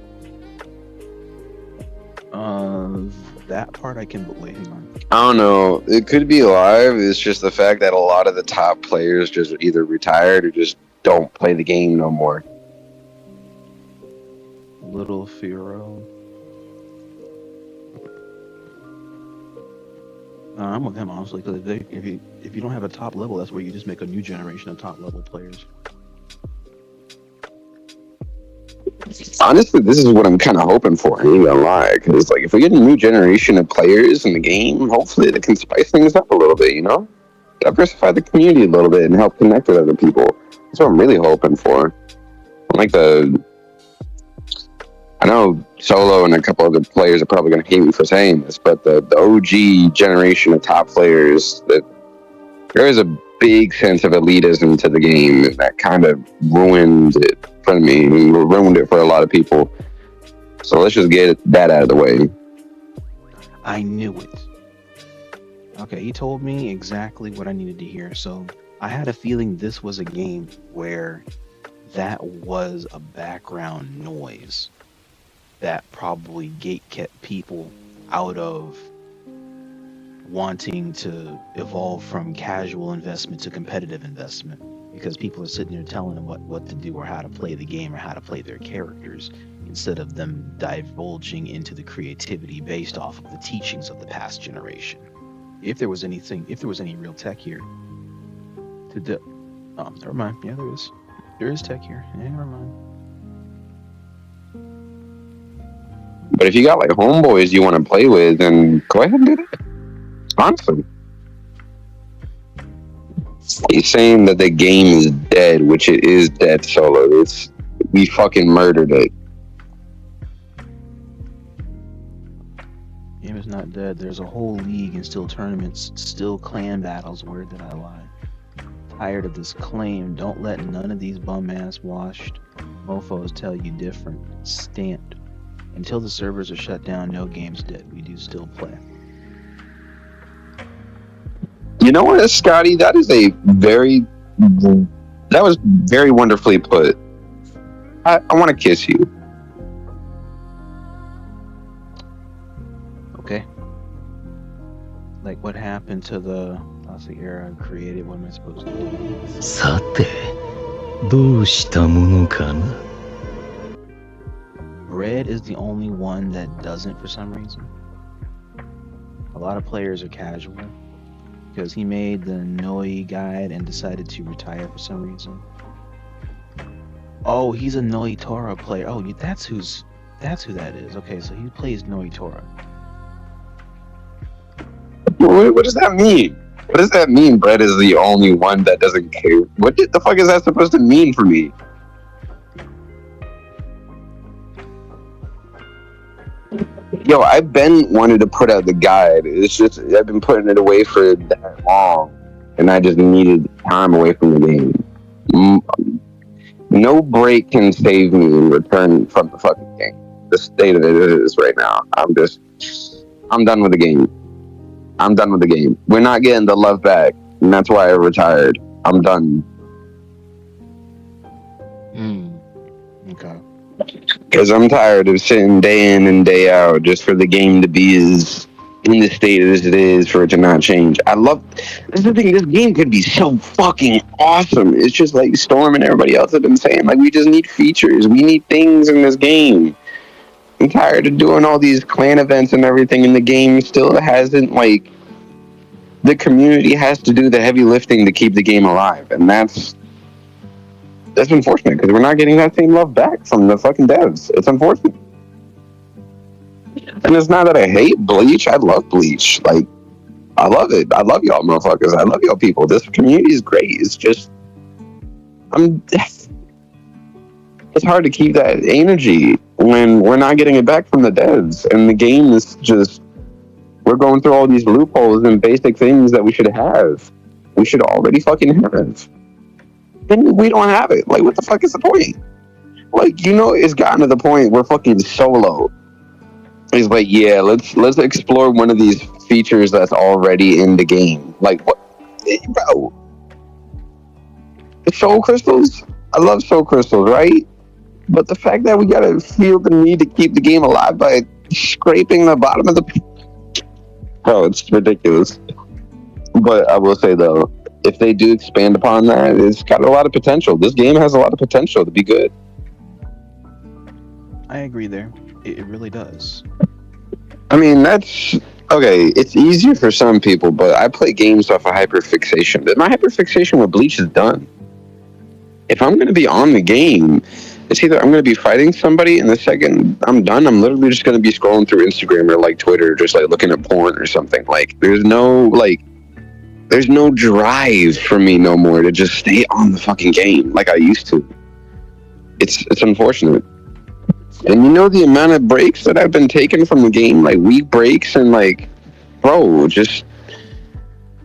That part I can, but wait, hang on. I don't know. It could be live. It's just the fact that a lot of the top players just either retired or just don't play the game no more. Little Firo. I'm with him honestly, because if you don't have a top level, that's where you just make a new generation of top level players. Honestly, this is what I'm kind of hoping for. I ain't gonna lie, because like if we get a new generation of players in the game, hopefully they can spice things up a little bit. You know, diversify the community a little bit and help connect with other people. That's what I'm really hoping for. I know Solo and a couple other players are probably going to hate me for saying this, but the OG generation of top players, that there is a big sense of elitism to the game, and that kind of ruined it for me, ruined it for a lot of people. So let's just get that out of the way. I knew it. Okay, he told me exactly what I needed to hear, so I had a feeling this was a game where that was a background noise that probably gate-kept people out of wanting to evolve from casual investment to competitive investment, because people are sitting there telling them what to do or how to play the game or how to play their characters, instead of them divulging into the creativity based off of the teachings of the past generation. If there was any real tech here to do, never mind. Yeah, there is tech here. Yeah, never mind. But if you got like homeboys you want to play with, then go ahead and do that. Honestly. He's saying that the game is dead, which it is dead, Solo. We fucking murdered it. Game is not dead. There's a whole league and still tournaments, still clan battles. Where did I lie? Tired of this claim. Don't let none of these bum-ass washed mofos tell you different. Stamped. Until the servers are shut down, no game's dead. We do still play. You know what, Scotty? That was very wonderfully put. I want to kiss you. Okay. Like what happened to the classic era created? What am I supposed to do? さて、どうしたものかな? Red is the only one that doesn't for some reason. A lot of players are casual because he made the Noi guide and decided to retire for some reason. Oh, he's a Noi Tora player. Oh, that's who that is. Okay, so he plays Noi Tora. What does that mean? What does that mean? Brett is the only one that doesn't care. What the fuck is that supposed to mean for me? Yo, I've been wanted to put out the guide. It's just I've been putting it away for that long, and I just needed time away from the game. No break can save me in return from the fucking game. The state of it is right now. I'm done with the game. I'm done with the game. We're not getting the love back, and that's why I retired. I'm done. Okay. Because I'm tired of sitting day in and day out just for the game to be as in the state as it is, for it to not change. That's the thing, this game could be so fucking awesome. It's just like Storm and everybody else have been saying, like, we just need features. We need things in this game. I'm tired of doing all these clan events and everything, and the game still hasn't, like, the community has to do the heavy lifting to keep the game alive, and that's unfortunate, because we're not getting that same love back from the fucking devs. It's unfortunate. And it's not that I hate Bleach. I love Bleach. Like, I love it. I love y'all motherfuckers. I love y'all people. This community is great. It's just, it's hard to keep that energy when we're not getting it back from the devs. And the game is just, we're going through all these loopholes and basic things that we should have. We should already fucking have. And we don't have it. Like, what the fuck is the point? Like, you know, it's gotten to the point where fucking Solo is like, yeah, let's explore one of these features that's already in the game. Like, what, bro? soul crystals. I love soul crystals, right? But the fact that we gotta feel the need to keep the game alive by scraping the bottom of the bro, it's ridiculous. But I will say though, if they do expand upon that, it's got a lot of potential. This game has a lot of potential to be good. I agree there. It really does. I mean, that's okay. It's easier for some people, but I play games off of hyperfixation. But my hyperfixation with Bleach is done. If I'm going to be on the game, it's either I'm going to be fighting somebody, and the second I'm done, I'm literally just going to be scrolling through Instagram or like Twitter, just like looking at porn or something. Like, there's no drive for me no more to just stay on the fucking game like I used to. It's unfortunate. And you know the amount of breaks that I've been taking from the game, like week breaks, and like, bro, just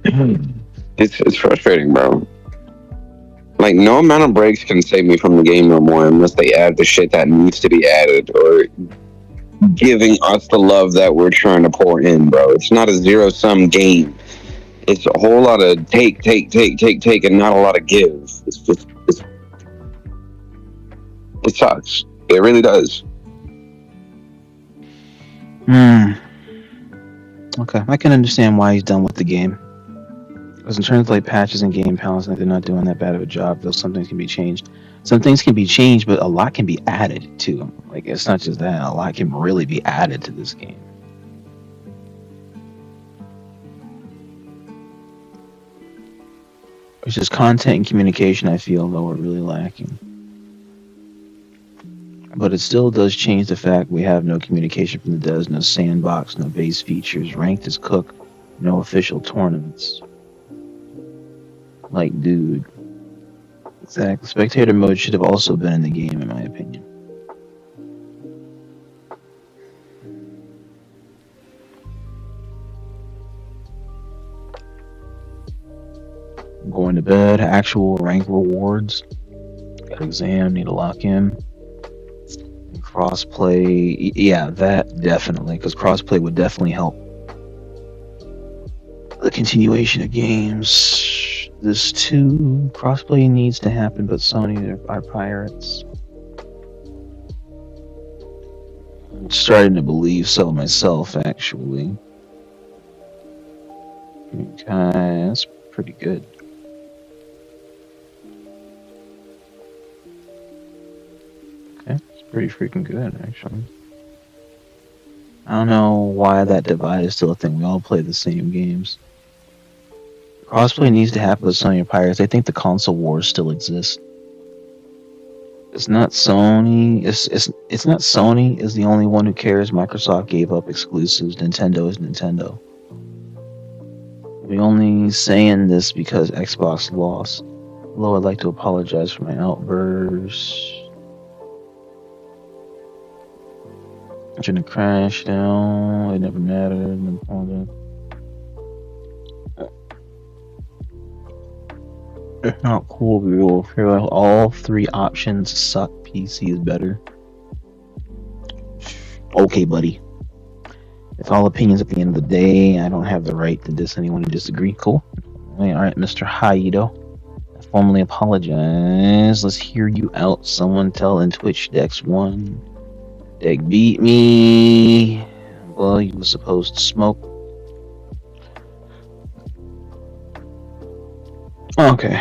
it's frustrating, bro. Like, no amount of breaks can save me from the game no more unless they add the shit that needs to be added or giving us the love that we're trying to pour in, bro. It's not a zero-sum game. It's a whole lot of take, and not a lot of give. It sucks. It really does. Okay, I can understand why he's done with the game. Because in terms of like patches and game balance, they're not doing that bad of a job. Though some things can be changed. Some things can be changed, but a lot can be added too. Like, it's not just that. A lot can really be added to this game. It's just content and communication, I feel, though, are really lacking. But it still does change the fact we have no communication from the devs, no sandbox, no base features, ranked as cook, no official tournaments. Like, dude. Exactly. Spectator mode should have also been in the game, in my opinion. I'm going to bed, actual rank rewards. Got exam, need to lock in. Crossplay, yeah, that definitely, because crossplay would definitely help the continuation of games. This too, crossplay needs to happen, but Sony are pirates. I'm starting to believe so myself, actually. Okay, that's pretty good. Pretty freaking good, actually. I don't know why that divide is still a thing. We all play the same games. Crossplay needs to happen with Sony Pirates. I think the console wars still exist. It's not Sony. It's not Sony is the only one who cares. Microsoft gave up exclusives. Nintendo is Nintendo. We only saying this because Xbox lost. Although I'd like to apologize for my outburst. I'm trying to crash down. It never mattered. It's not cool. We will feel like all three options suck. PC is better. Okay, buddy. It's all opinions at the end of the day. I don't have the right to diss anyone who disagree. Cool. Alright, Mr. Haido. I formally apologize. Let's hear you out. Someone tell in Twitch Dex 1. Deck beat me. Well, you were supposed to smoke. Okay,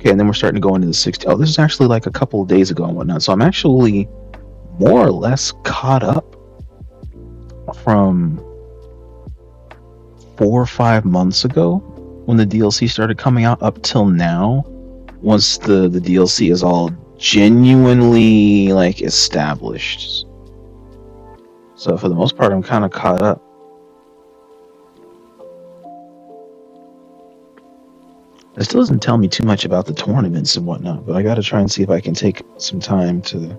and then we're starting to go into the 60. Oh, this is actually like a couple of days ago and whatnot. So I'm actually more or less caught up from 4 or 5 months ago when the DLC started coming out up till now. Once the DLC is all genuinely like established. So for the most part, I'm kind of caught up. It still doesn't tell me too much about the tournaments and whatnot, but I gotta try and see if I can take some time to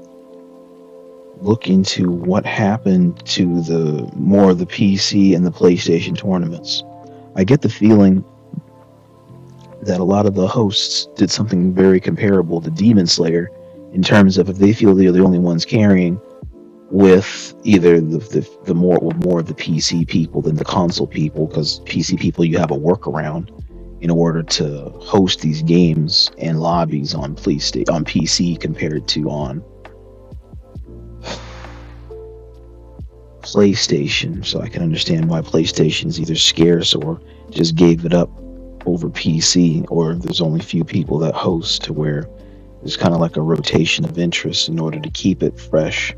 look into what happened to the more of the PC and the PlayStation tournaments. I get the feeling that a lot of the hosts did something very comparable to Demon Slayer in terms of if they feel they're the only ones carrying with either the more of the PC people than the console people, because PC people you have a workaround in order to host these games and lobbies on PC compared to on PlayStation. So I can understand why PlayStation is either scarce or just gave it up over PC, or there's only few people that host, to where there's kind of like a rotation of interest in order to keep it fresh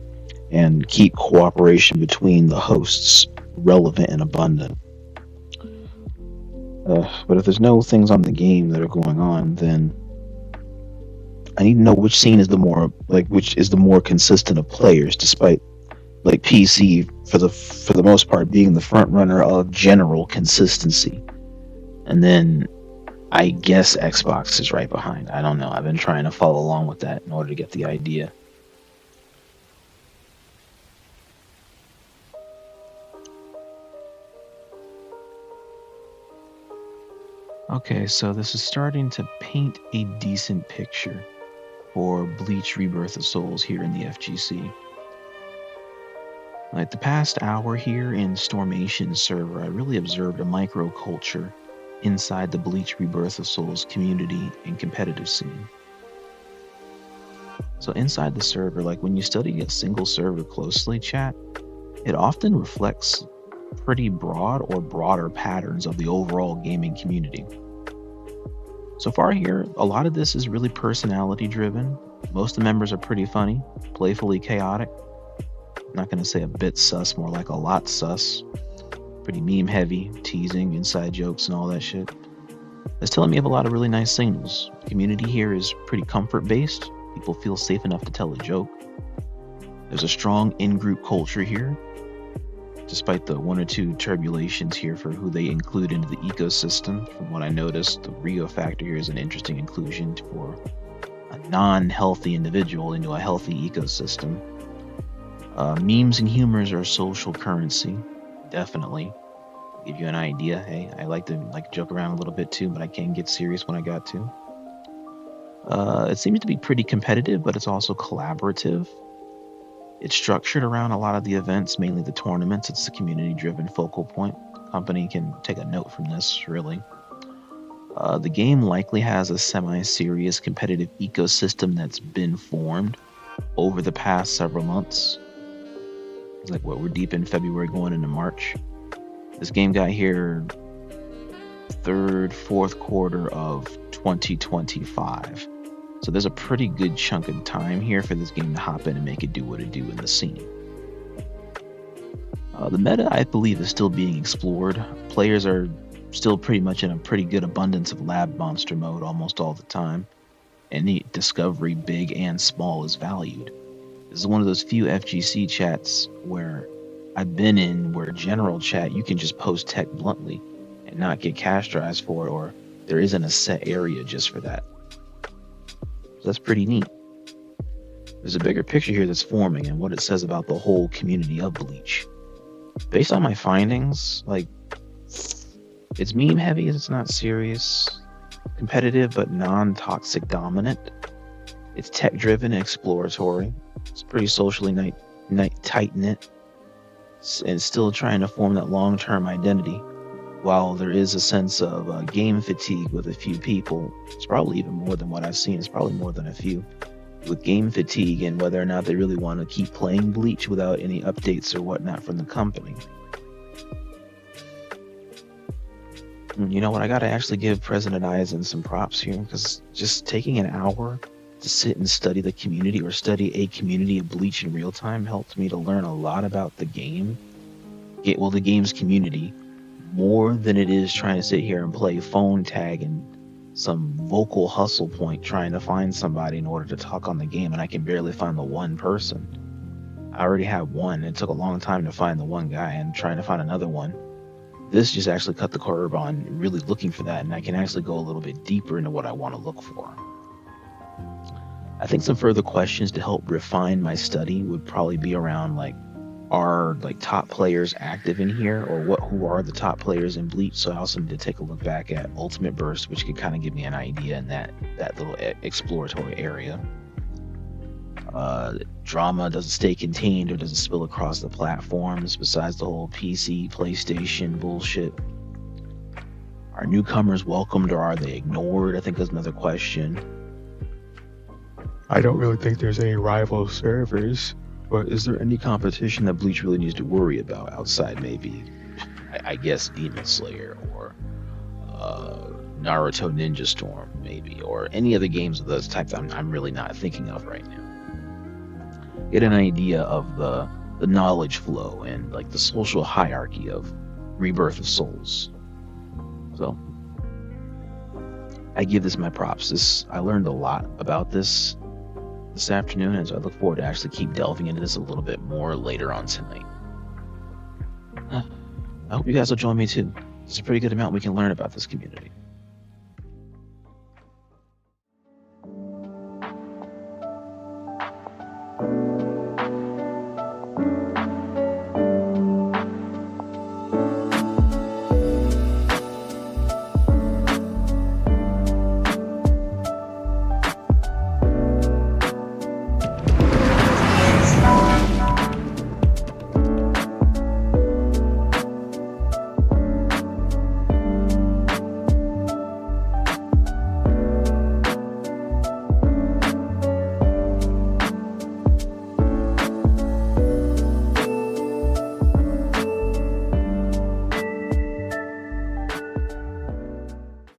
and keep cooperation between the hosts relevant and abundant. But if there's no things on the game that are going on, then I need to know which scene is the more consistent of players, despite like PC for the most part being the front runner of general consistency. And then I guess Xbox is right behind. I don't know. I've been trying to follow along with that in order to get the idea. Okay, so this is starting to paint a decent picture for Bleach Rebirth of Souls here in the FGC. Like the past hour here in Stormation Server, I really observed a microculture inside the Bleach Rebirth of Souls community and competitive scene. So inside the server, like when you study a single server closely, chat, it often reflects pretty broad or broader patterns of the overall gaming community. So far here, a lot of this is really personality driven. Most of the members are pretty funny, playfully chaotic. I'm not going to say a bit sus, more like a lot sus. Pretty meme heavy, teasing, inside jokes and all that shit. That's telling me of a lot of really nice signals. The community here is pretty comfort based. People feel safe enough to tell a joke. There's a strong in-group culture here, despite the one or two turbulations here for who they include into the ecosystem. From what I noticed, the Rio factor here is an interesting inclusion for a non-healthy individual into a healthy ecosystem. Memes and humors are social currency, definitely. Give you an idea. Hey, I like to joke around a little bit too, but I can get serious when I got to. It seems to be pretty competitive, but it's also collaborative. It's structured around a lot of the events, mainly the tournaments. It's the community-driven focal point. The company can take a note from this, really. The game likely has a semi-serious competitive ecosystem that's been formed over the past several months. It's like we're deep in February going into March. This game got here third, fourth quarter of 2025. So there's a pretty good chunk of time here for this game to hop in and make it do what it do in the scene. The meta, I believe, is still being explored. Players are still pretty much in a pretty good abundance of lab monster mode almost all the time. Any discovery, big and small, is valued. This is one of those few FGC chats where I've been in where general chat, you can just post tech bluntly and not get castrarized for it, or there isn't a set area just for that. So that's pretty neat. There's a bigger picture here that's forming and what it says about the whole community of Bleach. Based on my findings, like, it's meme heavy, it's not serious, competitive but non-toxic dominant. It's tech driven and exploratory. It's pretty socially tight-knit, and still trying to form that long-term identity. While there is a sense of game fatigue with a few people, it's probably even more than what I've seen. It's probably more than a few. With game fatigue and whether or not they really want to keep playing Bleach without any updates or whatnot from the company. You know what? I gotta actually give President Aizen some props here, because just taking an hour to sit and study the community, or study a community of Bleach in real time, helped me to learn a lot about the game. The game's community, more than it is trying to sit here and play phone tag and some vocal hustle point trying to find somebody in order to talk on the game, and I can barely find the one person. I already have one. It took a long time to find the one guy, and trying to find another one. This just actually cut the curve on really looking for that, and I can actually go a little bit deeper into what I want to look for. I think some further questions to help refine my study would probably be around, like, are top players active in here, or who are the top players in Bleach? So I also need to take a look back at Ultimate Burst, which could kind of give me an idea in that little exploratory area. Drama, does it stay contained or does it spill across the platforms, besides the whole PC, PlayStation bullshit? Are newcomers welcomed or are they ignored? I think that's another question. I don't really think there's any rival servers, but is there any competition that Bleach really needs to worry about outside maybe, I guess, Demon Slayer or Naruto Ninja Storm maybe, or any other games of those types I'm really not thinking of right now. Get an idea of the knowledge flow and like the social hierarchy of Rebirth of Souls. So I give this my props. I learned a lot about this afternoon, and so I look forward to actually keep delving into this a little bit more later on tonight. I hope you guys will join me too. It's a pretty good amount we can learn about this community.